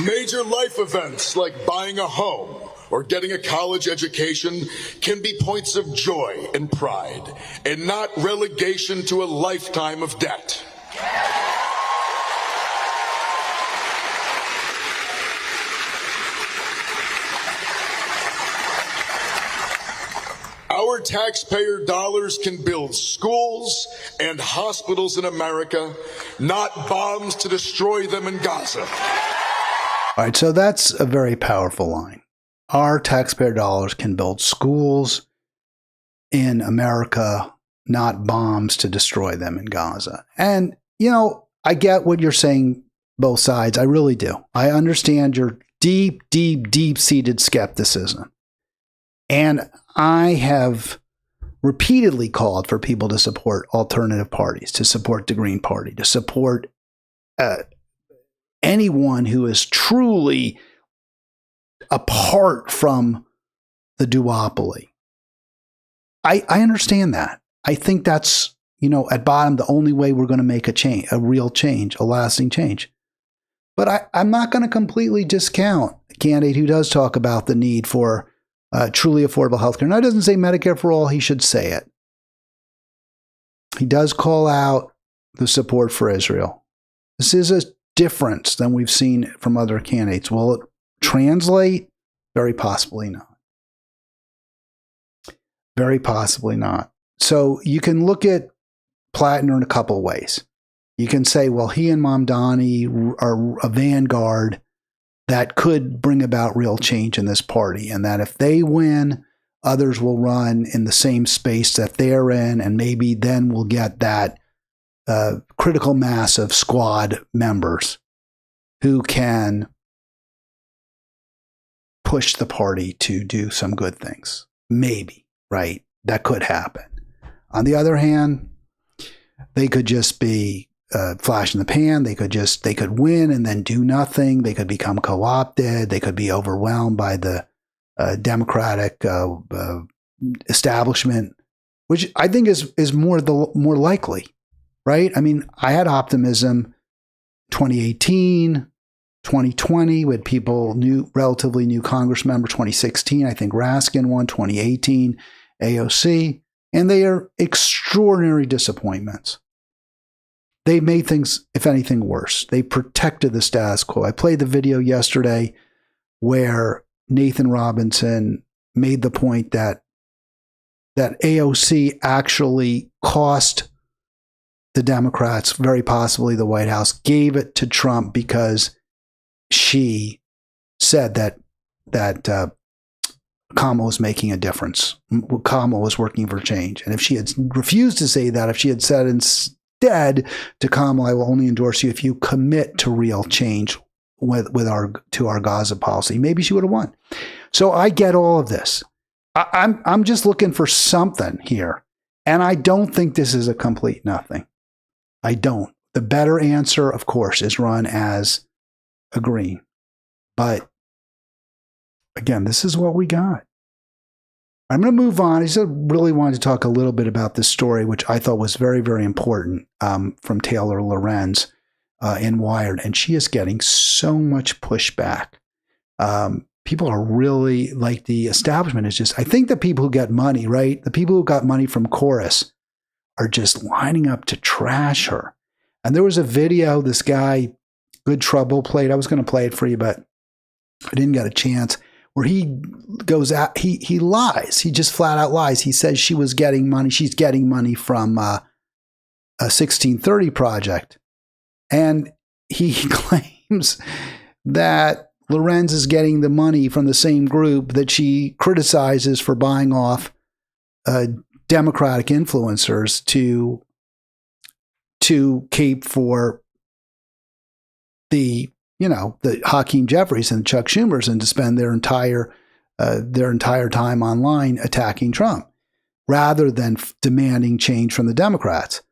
Major life events like buying a home or getting a college education can be points of joy and pride, and not relegation to a lifetime of debt. Our taxpayer dollars can build schools and hospitals in America, not bombs to destroy them in Gaza. All right, so that's a very powerful line. Our taxpayer dollars can build schools in America, not bombs to destroy them in Gaza. And, I get what you're saying, both sides. I really do. I understand your deep, deep, deep-seated skepticism. And I have repeatedly called for people to support alternative parties, to support the Green Party, to support anyone who is truly apart from the duopoly. I understand that. I think that's, at bottom, the only way we're going to make a change, a real change, a lasting change. But I'm not going to completely discount a candidate who does talk about the need for truly affordable health care. Now, he doesn't say Medicare for all. He should say it. He does call out the support for Israel. This is a difference than we've seen from other candidates. Will it translate? Very possibly not. Very possibly not. So you can look at Platner in a couple of ways. You can say, well, he and Mamdani are a vanguard that could bring about real change in this party, and that if they win, others will run in the same space that they're in, and maybe then we'll get that critical mass of squad members who can push the party to do some good things. Maybe, right? That could happen. On the other hand, they could just be flash in the pan. They could win and then do nothing. They could become co-opted. They could be overwhelmed by the Democratic establishment, which I think is more likely, right? I mean, I had optimism 2018, 2020 with people relatively new Congress member. 2016, I think Raskin won. 2018, AOC, and they are extraordinary disappointments. They made things, if anything, worse. They protected the status quo. I played the video yesterday where Nathan Robinson made the point that AOC actually cost the Democrats, very possibly the White House, gave it to Trump because she said that Kamala was making a difference. Kamala was working for change. And if she had refused to say that, if she had said dead to Kamala, I will only endorse you if you commit to real change with our Gaza policy. Maybe she would have won. So I get all of this. I'm just looking for something here. And I don't think this is a complete nothing. I don't. The better answer, of course, is run as a Green. But again, this is what we got. I'm going to move on. I just really wanted to talk a little bit about this story, which I thought was very, very important, from Taylor Lorenz in Wired. And she is getting so much pushback. People are really, like, the establishment is just, I think the people who get money, right? The people who got money from Chorus are just lining up to trash her. And there was a video this guy, Good Trouble, played. I was going to play it for you, but I didn't get a chance, where he goes out, he lies. He just flat out lies. He says she was getting money. She's getting money from a 1630 project. And he claims that Lorenz is getting the money from the same group that she criticizes for buying off Democratic influencers to cape for the Hakeem Jeffries and Chuck Schumers, and to spend their entire time online attacking Trump, rather than demanding change from the Democrats.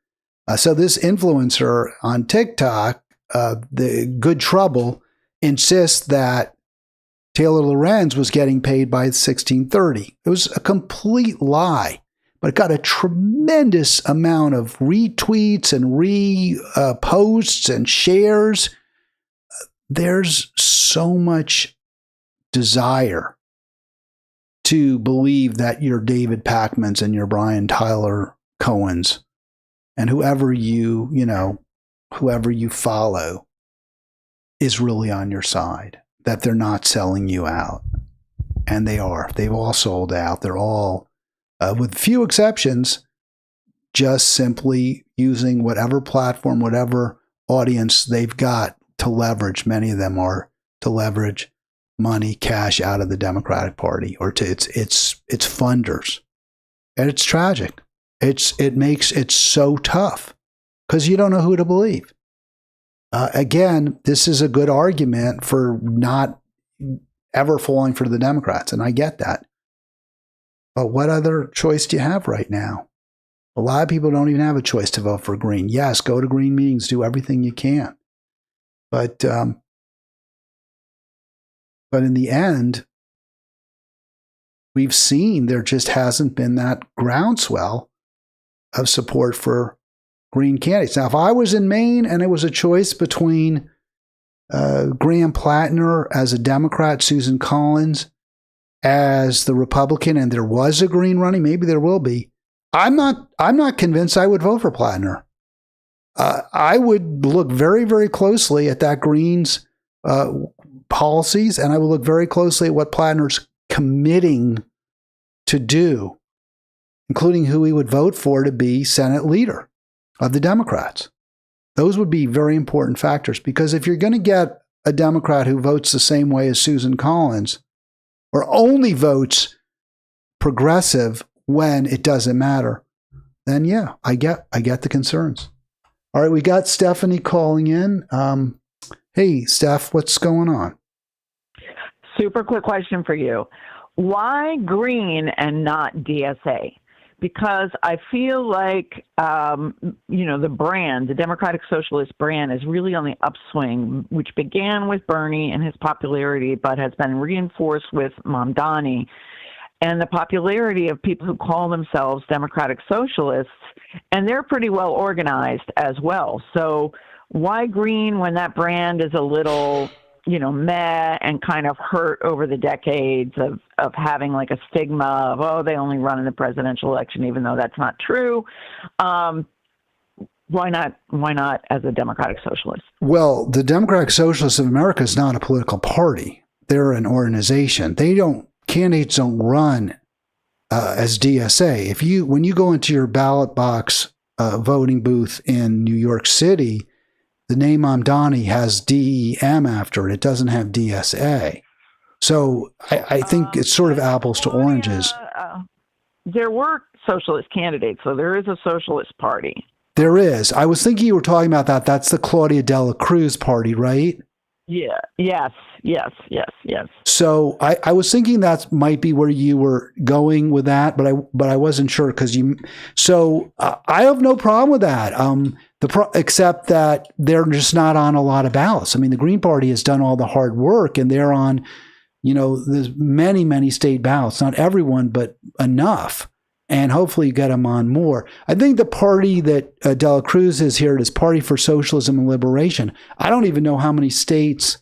So this influencer on TikTok, the Good Trouble, insists that Taylor Lorenz was getting paid by 1630. It was a complete lie, but it got a tremendous amount of retweets and reposts and shares. There's so much desire to believe that your David Pakmans and your Brian Tyler Cohens and whoever you follow is really on your side, that they're not selling you out. And they are. They've all sold out. They're all, with few exceptions, just simply using whatever platform, whatever audience they've got to leverage. Many of them are to leverage money, cash out of the Democratic Party, or to its funders. And it's tragic. It makes it so tough because you don't know who to believe. Again, this is a good argument for not ever falling for the Democrats, and I get that. But what other choice do you have right now? A lot of people don't even have a choice to vote for Green. Yes, go to Green meetings, do everything you can. But in the end, we've seen there just hasn't been that groundswell of support for Green candidates. Now, if I was in Maine and it was a choice between Graham Platner as a Democrat, Susan Collins as the Republican, and there was a Green running, maybe there will be, I'm not convinced I would vote for Platner. I would look very, very closely at that Green's policies, and I would look very closely at what Platner's committing to do, including who he would vote for to be Senate leader of the Democrats. Those would be very important factors, because if you're going to get a Democrat who votes the same way as Susan Collins, or only votes progressive when it doesn't matter, then yeah, I get the concerns. All right, we got Stephanie calling in. Hey, Steph, what's going on? Super quick question for you. Why Green and not DSA? Because I feel like, the brand, the Democratic Socialist brand, is really on the upswing, which began with Bernie and his popularity, but has been reinforced with Mamdani. And the popularity of people who call themselves Democratic Socialists, and they're pretty well organized as well. So why Green when that brand is a little, meh and kind of hurt over the decades of having like a stigma of, oh, they only run in the presidential election, even though that's not true. Why not as a Democratic Socialist? Well, the Democratic Socialists of America is not a political party. They're an organization. Candidates don't run as DSA. When you go into your ballot box voting booth in New York City, the name Mamdani has DEM after it. It doesn't have DSA. So I think it's sort of apples to oranges. There were socialist candidates, so there is a socialist party. There is. I was thinking you were talking about that. That's the Claudia de la Cruz party, right? Yeah. Yes. So I was thinking that might be where you were going with that, but I wasn't sure because you. So I have no problem with that. Except that they're just not on a lot of ballots. I mean, the Green Party has done all the hard work, and they're on, there's many state ballots. Not everyone, but enough. And hopefully you get them on more. I think the party that De La Cruz is here is Party for Socialism and Liberation. I don't even know how many states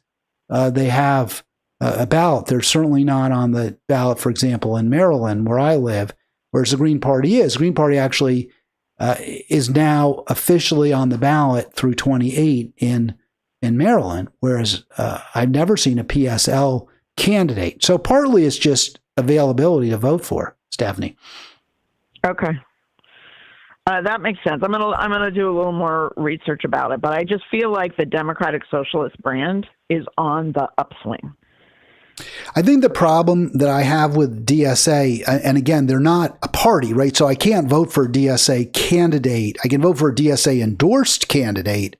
they have a ballot. They're certainly not on the ballot, for example, in Maryland, where I live, whereas the Green Party is. The Green Party actually is now officially on the ballot through 28 in Maryland, whereas I've never seen a PSL candidate. So partly it's just availability to vote for, Stephanie. Okay. That makes sense. I'm gonna do a little more research about it, but I just feel like the Democratic Socialist brand is on the upswing. I think the problem that I have with DSA, and again, they're not a party, right? So I can't vote for a DSA candidate. I can vote for a DSA endorsed candidate,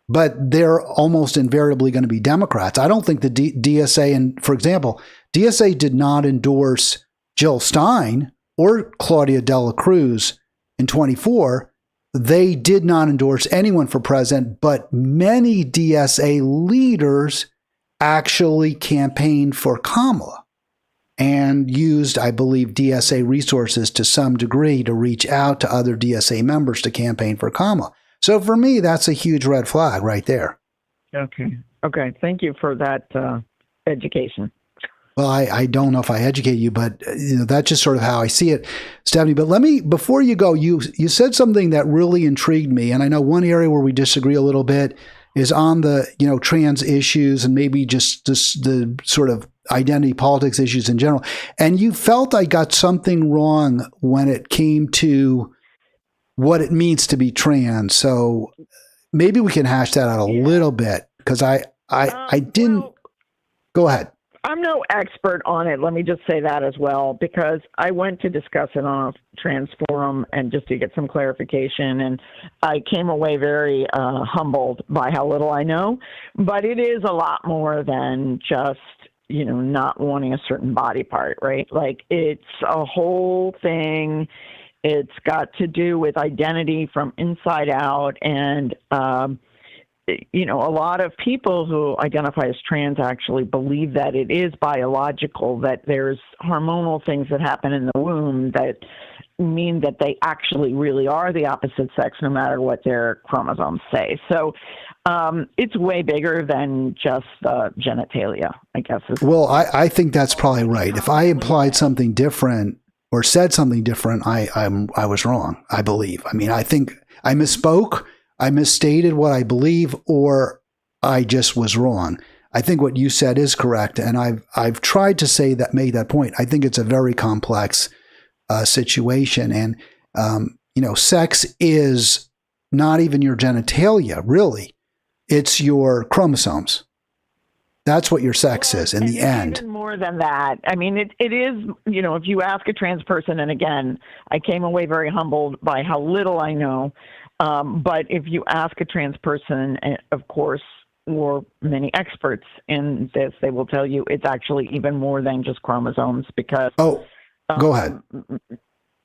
but they're almost invariably going to be Democrats. I don't think the DSA, and for example, DSA did not endorse Jill Stein or Claudia de la Cruz in 24. They did not endorse anyone for president, but many DSA leaders actually campaigned for Kamala and used, I believe, DSA resources to some degree to reach out to other DSA members to campaign for Kamala. So for me, that's a huge red flag right there. Okay. Thank you for that education. Well, I don't know if I educate you, but that's just sort of how I see it, Stephanie. But let me, before you go, you said something that really intrigued me, and I know one area where we disagree a little bit is on the trans issues and maybe just the sort of identity politics issues in general. And you felt I got something wrong when it came to what it means to be trans. So maybe we can hash that out a little bit because I didn't. Well, go ahead. I'm no expert on it. Let me just say that as well, because I went to discuss it on a trans forum and just to get some clarification. And I came away very humbled by how little I know. But it is a lot more than just, not wanting a certain body part, right? Like it's a whole thing. It's got to do with identity from inside out. And, a lot of people who identify as trans actually believe that it is biological, that there's hormonal things that happen in the womb that mean that they actually really are the opposite sex, no matter what their chromosomes say. So it's way bigger than just genitalia, I guess. Well, I think that's probably right. If I implied something different or said something different, I was wrong, I believe. I mean, I think I misspoke. I misstated what I believe, or I just was wrong. I think what you said is correct, and I've tried to make that point. I think it's a very complex situation, and sex is not even your genitalia, really. It's your chromosomes. That's what your sex is in the end. Even more than that. I mean, it is, if you ask a trans person, and again, I came away very humbled by how little I know. But if you ask a trans person, of course, or many experts in this, they will tell you it's actually even more than just chromosomes because go ahead.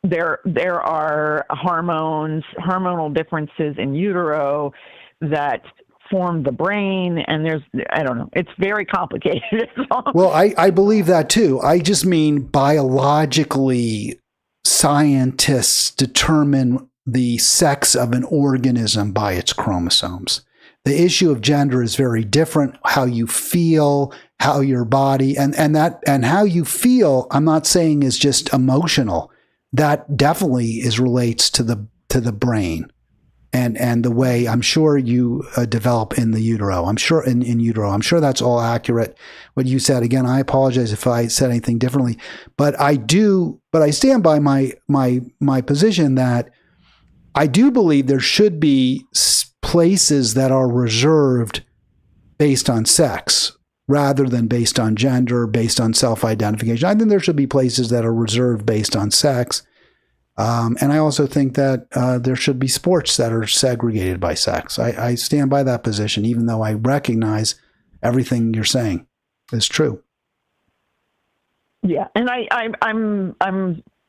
There are hormonal differences in utero that form the brain, and I don't know, it's very complicated. Well, I believe that too. I just mean biologically, scientists determine the sex of an organism by its chromosomes. The issue of gender is very different. How you feel, how your body, and how you feel, I'm not saying is just emotional. That definitely relates to the brain and the way I'm sure you develop in the utero. I'm sure in utero. I'm sure that's all accurate. What you said, again, I apologize if I said anything differently, but I stand by my position that I do believe there should be places that are reserved based on sex rather than based on gender, based on self-identification. I think there should be places that are reserved based on sex. And I also think that there should be sports that are segregated by sex. I stand by that position, even though I recognize everything you're saying is true. Yeah, and I'm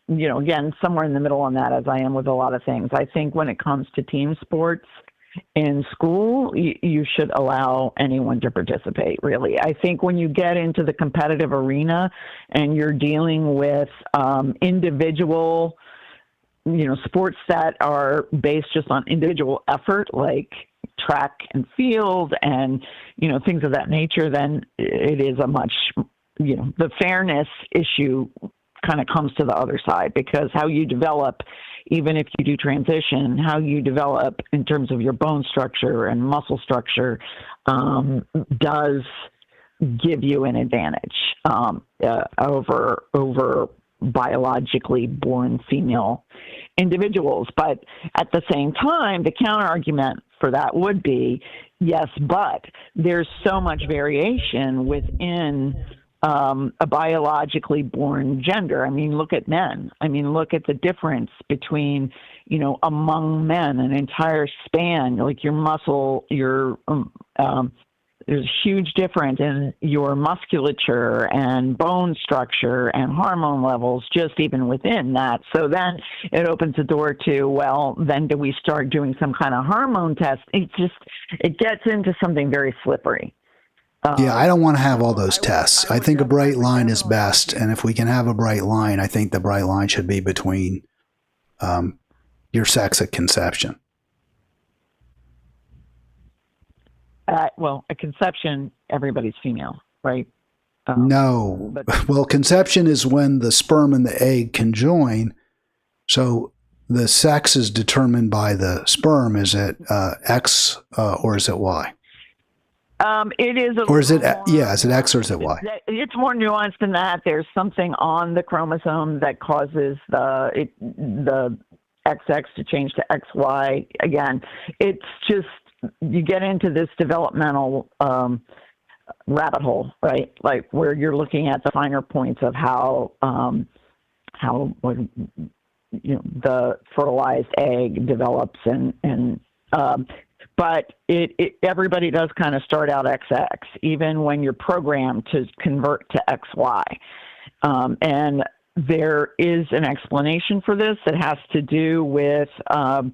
again somewhere in the middle on that, as I am with a lot of things. I think when it comes to team sports in school, you should allow anyone to participate, really. I think when you get into the competitive arena and you're dealing with individual, sports that are based just on individual effort, like track and field and, things of that nature, then it is a much, the fairness issue kind of comes to the other side, because how you develop, even if you do transition, how you develop in terms of your bone structure and muscle structure does give you an advantage over biologically born female individuals. But at the same time, the counter argument for that would be, yes, but there's so much variation within a biologically born gender. I mean, look at men. I mean, look at the difference between, among men, an entire span, like your muscle, there's a huge difference in your musculature and bone structure and hormone levels, just even within that. So then it opens the door to, well, then do we start doing some kind of hormone test? It gets into something very slippery. Yeah, I don't want to have all those tests. I think a bright line is best. And if we can have a bright line, I think the bright line should be between your sex at conception. Well, at conception, everybody's female, right? No. Well, conception is when the sperm and the egg conjoin. So the sex is determined by the sperm. Is it X or is it Y? It is, or is it is it X or is it Y? It's more nuanced than that. There's something on the chromosome that causes the XX to change to XY. Again, it's just, you get into this developmental rabbit hole, right? Like where you're looking at the finer points of how the fertilized egg develops and but everybody does kind of start out XX, even when you're programmed to convert to XY. And there is an explanation for this that has to do with a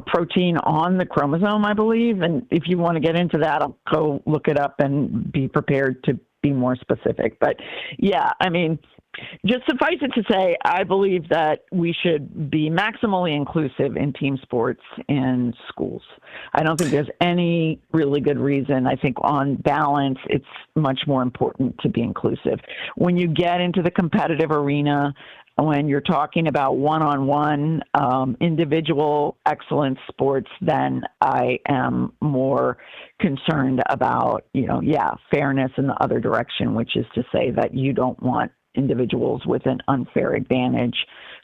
protein on the chromosome, I believe. And if you want to get into that, I'll go look it up and be prepared to be more specific. But yeah, I mean, just suffice it to say, I believe that we should be maximally inclusive in team sports in schools. I don't think there's any really good reason. I think on balance, it's much more important to be inclusive. When you get into the competitive arena, when you're talking about one-on-one individual excellence sports, then I am more concerned about, fairness in the other direction, which is to say that you don't want individuals with an unfair advantage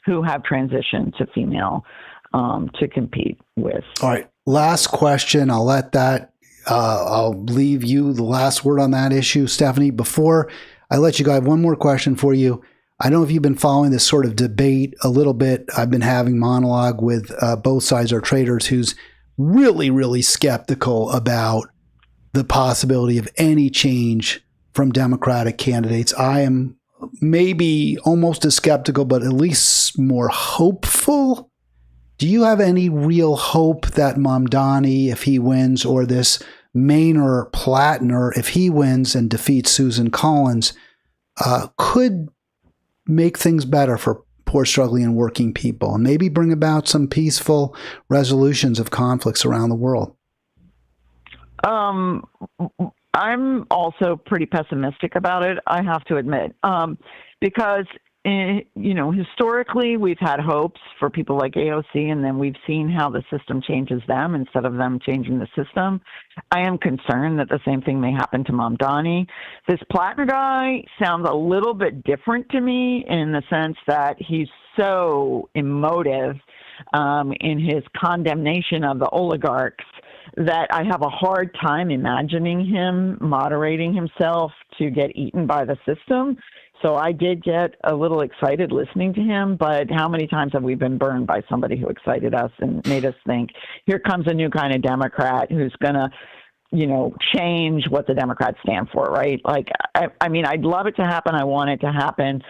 who have transitioned to female to compete with. All right. Last question. I'll leave you the last word on that issue, Stephanie. Before I let you go, I have one more question for you. I don't know if you've been following this sort of debate a little bit. I've been having monologue with both sides are traders who's really, really skeptical about the possibility of any change from Democratic candidates. I am maybe almost as skeptical, but at least more hopeful. Do you have any real hope that Mamdani, if he wins, or this Maine or Platner, if he wins and defeats Susan Collins, could make things better for poor, struggling, and working people, and maybe bring about some peaceful resolutions of conflicts around the world? I'm also pretty pessimistic about it, I have to admit, because, historically we've had hopes for people like AOC, and then we've seen how the system changes them instead of them changing the system. I am concerned that the same thing may happen to Mamdani. This Platner guy sounds a little bit different to me in the sense that he's so emotive in his condemnation of the oligarchs that I have a hard time imagining him moderating himself to get eaten by the system. So I did get a little excited listening to him, but how many times have we been burned by somebody who excited us and made us think, here comes a new kind of Democrat who's going to, change what the Democrats stand for, right? Like, I mean, I'd love it to happen. I want it to happen.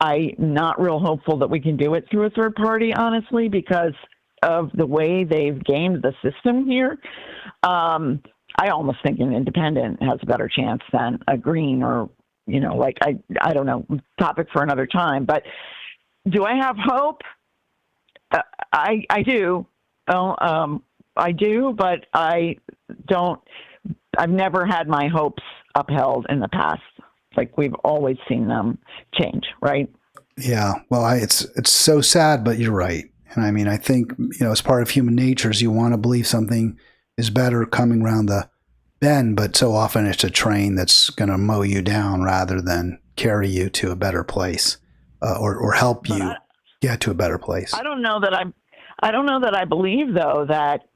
I'm not real hopeful that we can do it through a third party, honestly, because of the way they've gamed the system here. I almost think an independent has a better chance than a green or, I don't know, topic for another time. But do I have hope? I do. I do, but I don't. I've never had my hopes upheld in the past. Like, we've always seen them change, right? Yeah. Well, it's so sad, but you're right. And I mean, I think, as part of human nature is you want to believe something is better coming around the bend, but so often it's a train that's going to mow you down rather than carry you to a better place, or help you get to a better place. I don't know that I believe, though, that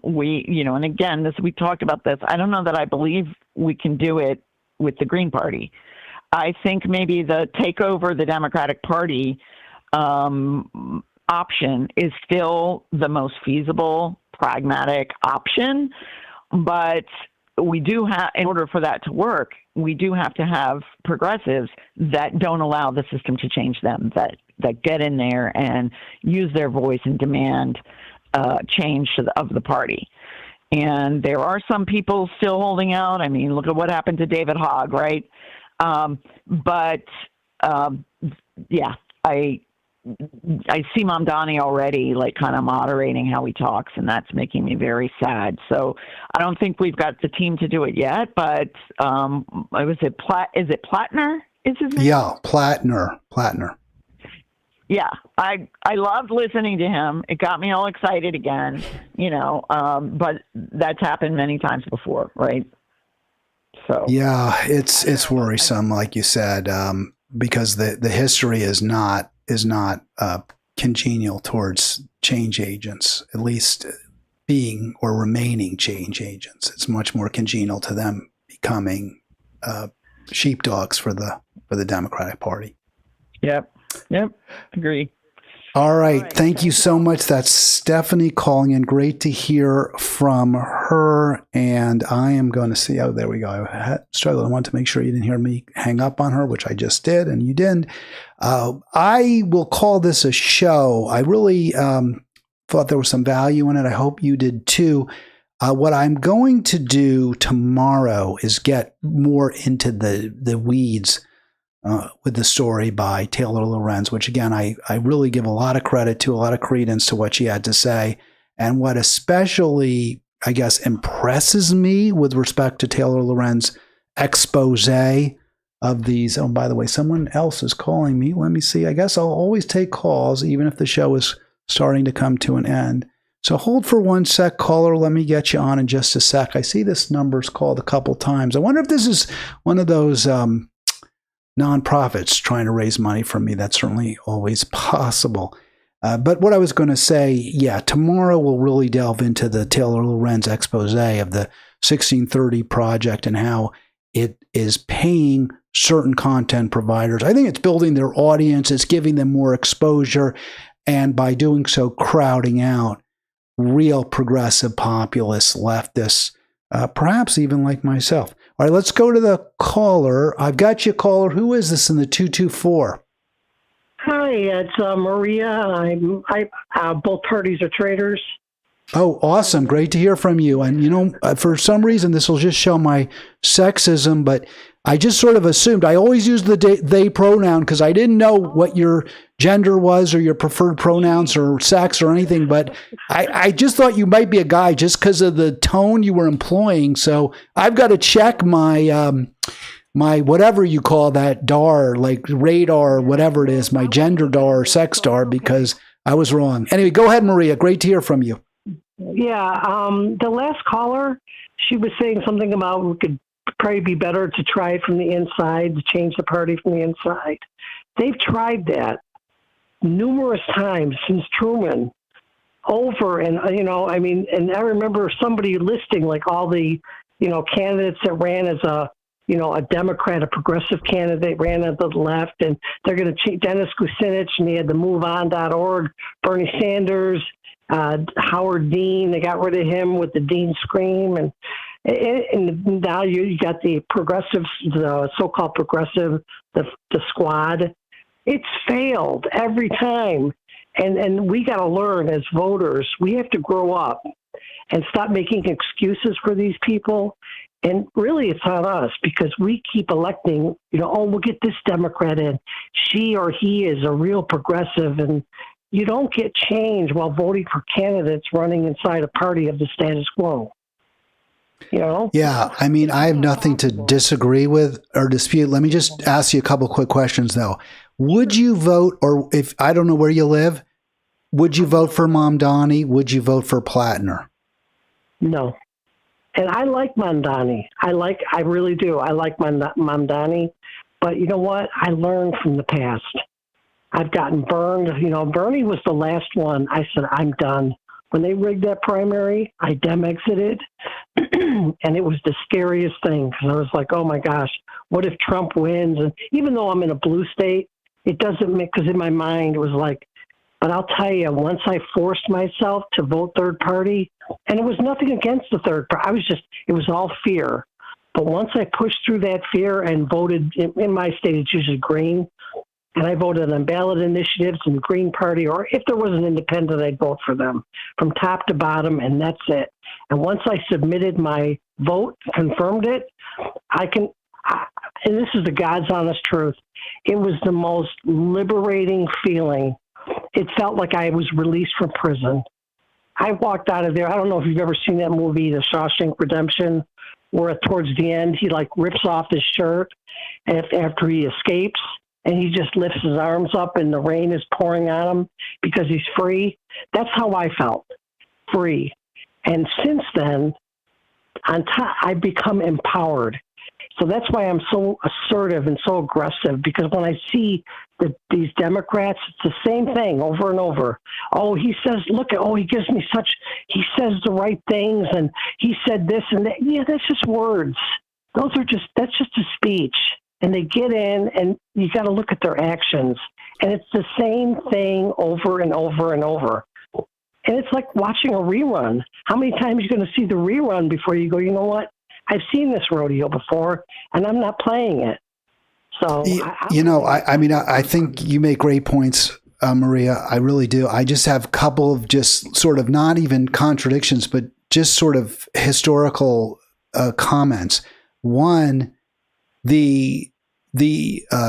we, and again, we talked about this. I don't know that I believe we can do it with the Green Party. I think maybe the take over the Democratic Party option is still the most feasible, pragmatic option. But we do have, in order for that to work, we do have to have progressives that don't allow the system to change them, that get in there and use their voice and demand change of the party. And there are some people still holding out. I mean, look at what happened to David Hogg, right? Yeah, I see Mamdani already, like, kind of moderating how he talks, and that's making me very sad. So I don't think we've got the team to do it yet, but is it Platner? Is his name? Yeah, Platner. Yeah, I loved listening to him. It got me all excited again, but that's happened many times before, right? So yeah, it's worrisome, like you said, because the history is not congenial towards change agents, at least being or remaining change agents. It's much more congenial to them becoming sheepdogs for the Democratic Party. Yep, agree. All right. Thank you so much. That's Stephanie calling in. Great to hear from her. And I am going to see. Oh, there we go. I struggled. I wanted to make sure you didn't hear me hang up on her, which I just did, and you didn't. I will call this a show. I really thought there was some value in it. I hope you did too. What I'm going to do tomorrow is get more into the weeds with the story by Taylor Lorenz, which, again, I really give a lot of credit to, a lot of credence to what she had to say. And what especially, I guess, impresses me with respect to Taylor Lorenz's expose of these. Oh, by the way, someone else is calling me. Let me see. I guess I'll always take calls, even if the show is starting to come to an end. So hold for 1 sec, caller. Let me get you on in just a sec. I see this number's called a couple times. I wonder if this is one of those nonprofits trying to raise money from me. That's certainly always possible. But what I was going to say, yeah, tomorrow we'll really delve into the Taylor Lorenz expose of the 1630 project and how it is paying certain content providers. I think it's building their audience. It's giving them more exposure. And by doing so, crowding out real progressive populists, leftists, perhaps even like myself. All right, let's go to the caller. I've got you, caller. Who is this in the 224? Hi, it's Maria. Both parties are traitors. Oh, awesome. Great to hear from you. And, for some reason, this will just show my sexism, but I just sort of assumed. I always use the they pronoun because I didn't know what your gender was or your preferred pronouns or sex or anything, but I just thought you might be a guy just because of the tone you were employing. So I've got to check my my whatever you call that DAR, like radar, whatever it is, my gender DAR or sex DAR, because I was wrong. Anyway, go ahead, Maria. Great to hear from you. Yeah, the last caller, she was saying something about we could probably be better to try it from the inside, to change the party from the inside. They've tried that numerous times since Truman, over and, and I remember somebody listing like all the, candidates that ran as a, a Democrat, a progressive candidate ran to the left, and they're going to change Dennis Kucinich, and he had the MoveOn.org, Bernie Sanders, Howard Dean. They got rid of him with the Dean scream, and now you got the progressives, the so-called progressive, the squad. It's failed every time, and we got to learn as voters. We have to grow up and stop making excuses for these people. And really, it's on us because we keep electing, we'll get this Democrat in. She or he is a real progressive. And you don't get change while voting for candidates running inside a party of the status quo. Yeah, I mean, I have nothing to disagree with or dispute. Let me just ask you a couple quick questions, though. Would you vote, or if I don't know where you live, would you vote for Mamdani? Would you vote for Platner? No. And I like Mamdani. I really do. I like Mamdani. But you know what? I learned from the past. I've gotten burned. Bernie was the last one. I said, I'm done. When they rigged that primary, I exited. And it was the scariest thing because I was like, oh my gosh, what if Trump wins? And even though I'm in a blue state, it doesn't make, because in my mind it was like, but I'll tell you, once I forced myself to vote third party, and it was nothing against the third party, it was all fear. But once I pushed through that fear and voted, in my state it's usually green, and I voted on ballot initiatives and Green Party, or if there was an independent, I'd vote for them from top to bottom, and that's it. And once I submitted my vote, confirmed it, and this is the God's honest truth, it was the most liberating feeling. It felt like I was released from prison. I walked out of there. I don't know if you've ever seen that movie, The Shawshank Redemption, where towards the end he rips off his shirt after he escapes, and he just lifts his arms up and the rain is pouring on him because he's free. That's how I felt, free. And since then, on top, I've become empowered. So that's why I'm so assertive and so aggressive, because when I see these Democrats, it's the same thing over and over. Oh, he says, he gives me he says the right things, and he said this and that. Yeah, that's just words. That's just a speech. And they get in, and you got to look at their actions. And it's the same thing over and over and over. And it's like watching a rerun. How many times are you going to see the rerun before you go, you know what? I've seen this rodeo before, and I'm not playing it. So, I think you make great points, Maria. I really do. I just have a couple of just sort of not even contradictions, but just sort of historical comments. One, the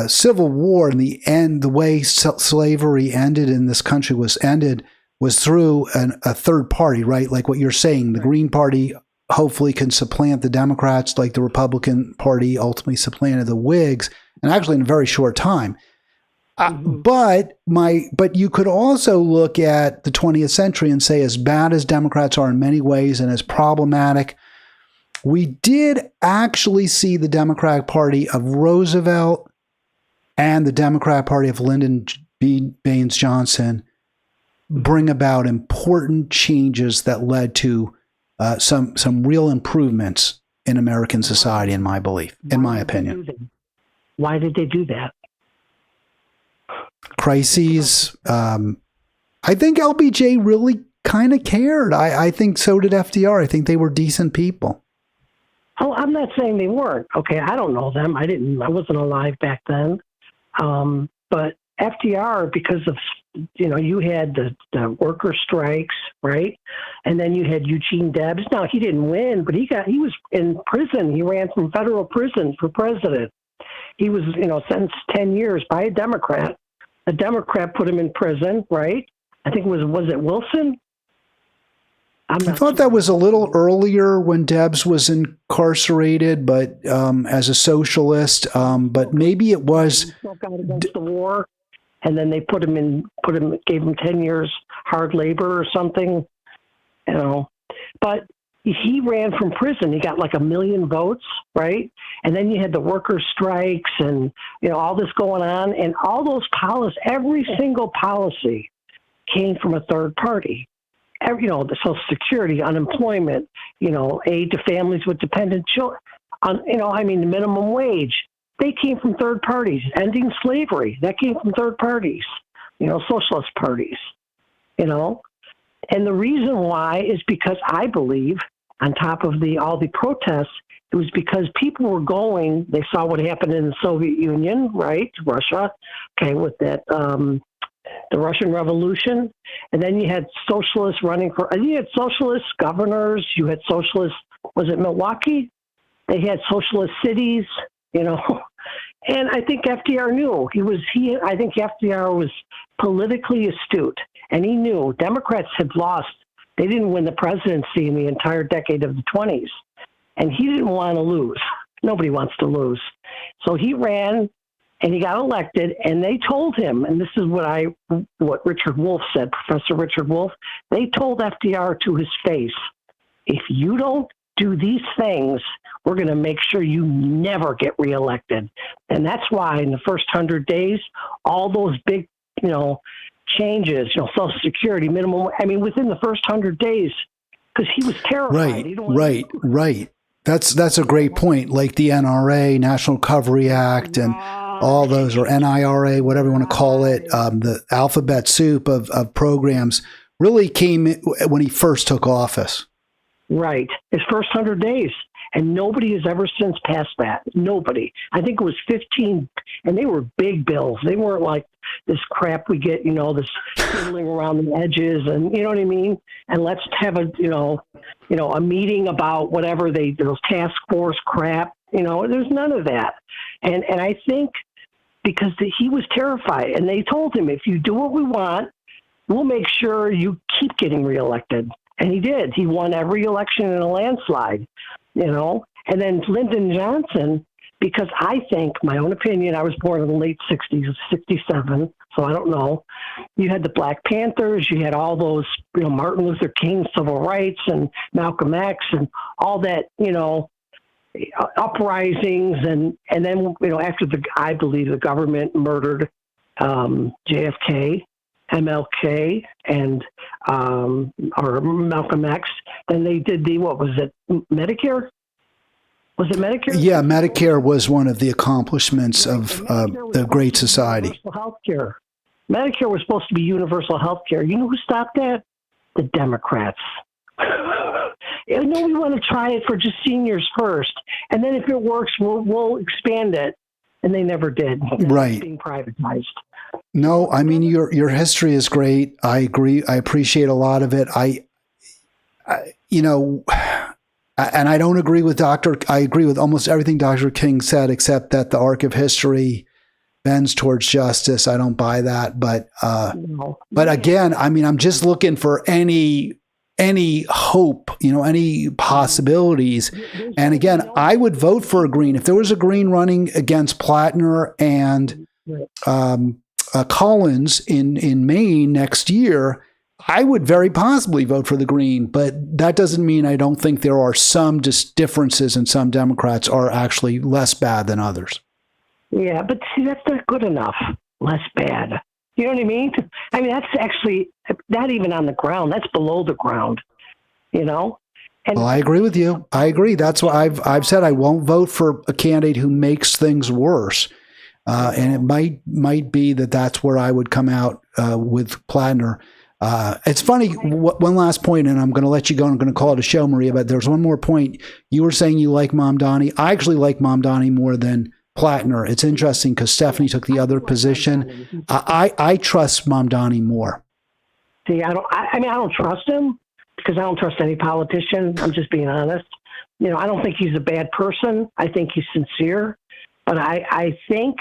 Civil War and the end, the way slavery ended in this country was through a third party, right? Like what you're saying, the Green Party hopefully can supplant the Democrats, like the Republican Party ultimately supplanted the Whigs, and actually in a very short time. But you could also look at the 20th century and say, as bad as Democrats are in many ways and as problematic, we did actually see the Democratic Party of Roosevelt and the Democratic Party of Lyndon B. Baines Johnson bring about important changes that led to some real improvements in American society, in my belief, in my opinion. Why did they do that? Crises. I think LBJ really kind of cared. I think so did FDR. I think they were decent people. Oh, I'm not saying they weren't. Okay, I don't know them. I wasn't alive back then. But FDR, because of, you had the worker strikes, right? And then you had Eugene Debs. Now, he didn't win, but he was in prison. He ran from federal prison for president. He was, sentenced 10 years by a Democrat. A Democrat put him in prison, right? I think was it Wilson? I thought that was a little earlier when Debs was incarcerated, but as a socialist. But maybe it was. He spoke out against the war, and then they gave him 10 years hard labor or something, But he ran from prison. He got like 1 million votes, right? And then you had the worker strikes and all this going on, and all those policies, every single policy came from a third party. The Social Security, unemployment, aid to families with dependent children. the minimum wage. They came from third parties. Ending slavery, that came from third parties, socialist parties, And the reason why is because I believe, on top of all the protests, it was because people were they saw what happened in the Soviet Union, right? Russia, okay, with that, the Russian Revolution. And then you had socialists you had socialist governors, you had socialist, was it Milwaukee? They had socialist cities, And I think FDR knew I think FDR was politically astute, and he knew Democrats had lost. They didn't win the presidency in the entire decade of the 20s, and he didn't want to lose. Nobody wants to lose. So he ran, and he got elected, and they told him, and this is what Richard Wolff said, Professor Richard Wolff, they told FDR to his face, if you don't do these things, we're going to make sure you never get reelected. And that's why in the first 100 days, all those big, changes, Social Security, minimum, within the first 100 days, because he was terrified. Right. That's a great point. Like the NRA, National Recovery Act, and all those, or NIRA, whatever you want to call it, the alphabet soup of programs really came when he first took office. Right. His first 100 days. And nobody has ever since passed that. Nobody. I think it was 15, and they were big bills. They weren't like this crap we get, this fiddling around the edges, and you know what I mean? And let's have a meeting about whatever those task force crap. There's none of that. And I think because he was terrified, and they told him, if you do what we want, we'll make sure you keep getting reelected. And he did. He won every election in a landslide. And then Lyndon Johnson, because I think, my own opinion, I was born in the late 60s, 67, so I don't know. You had the Black Panthers, you had all those, Martin Luther King civil rights and Malcolm X and all that, uprisings. And then, after I believe the government murdered JFK, MLK, and or Malcolm X. Then they did Medicare? Was it Medicare? Yeah, Medicare was one of the accomplishments of the Great Society. Universal health care. Medicare was supposed to be universal health care. You know who stopped that? The Democrats. We want to try it for just seniors first, and then if it works, we'll expand it. And they never did. Right. Being privatized. No, your history is great. I agree. I appreciate a lot of it. And I don't agree with I agree with almost everything Dr. King said, except that the arc of history bends towards justice. I don't buy that. But again, I'm just looking for any hope, any possibilities. And again, I would vote for a Green. If there was a Green running against Platner and Collins in Maine next year, I would very possibly vote for the Green. But that doesn't mean I don't think there are some differences, and some Democrats are actually less bad than others. Yeah, but see, that's not good enough. Less bad. You know what I mean? That's actually not even on the ground. That's below the ground, And well, I agree with you. I agree. That's why I've said I won't vote for a candidate who makes things worse. And it might be that's where I would come out with Platner. It's funny, one last point, and I'm going to let you go. I'm going to call it a show, Maria, but there's one more point. You were saying you like Mamdani. I actually like Mamdani more than Platner. It's interesting because Stephanie took the other position. I trust Mamdani more. See, I don't trust him because I don't trust any politician. I'm just being honest. I don't think he's a bad person. I think he's sincere, but I think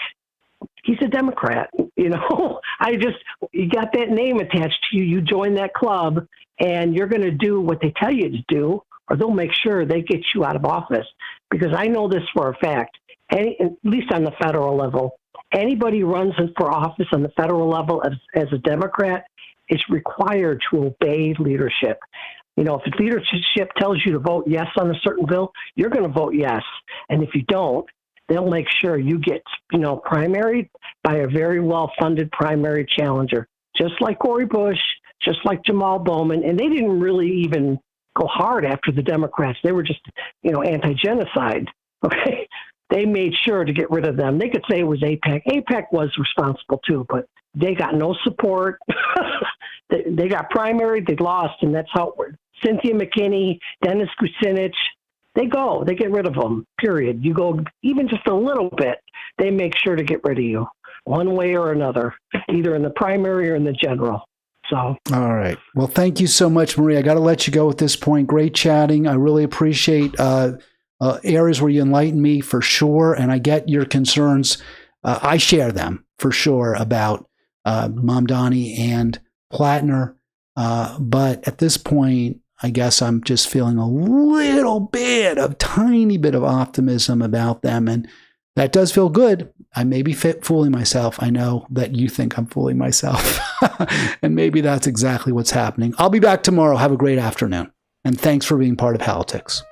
he's a Democrat. You got that name attached to you. You join that club, and you're going to do what they tell you to do, or they'll make sure they get you out of office. Because I know this for a fact. At least on the federal level, anybody who runs for office on the federal level as a Democrat is required to obey leadership. If the leadership tells you to vote yes on a certain bill, you're going to vote yes. And if you don't, they'll make sure you get, primaried by a very well-funded primary challenger, just like Cori Bush, just like Jamal Bowman. And they didn't really even go hard after the Democrats. They were just, anti-genocide. Okay. They made sure to get rid of them. They could say it was APAC. APAC was responsible too, but they got no support. They got primary, they lost, and that's how it worked. Cynthia McKinney, Dennis Kucinich, they get rid of them, period. You go even just a little bit, they make sure to get rid of you one way or another, either in the primary or in the general. So. All right. Well, thank you so much, Marie. I got to let you go at this point. Great chatting. I really appreciate areas where you enlighten me for sure. And I get your concerns. I share them for sure about Mom Donnie and Platner. But at this point, I guess I'm just feeling a tiny bit of optimism about them. And that does feel good. I may be fooling myself. I know that you think I'm fooling myself. And maybe that's exactly what's happening. I'll be back tomorrow. Have a great afternoon. And thanks for being part of Halitics.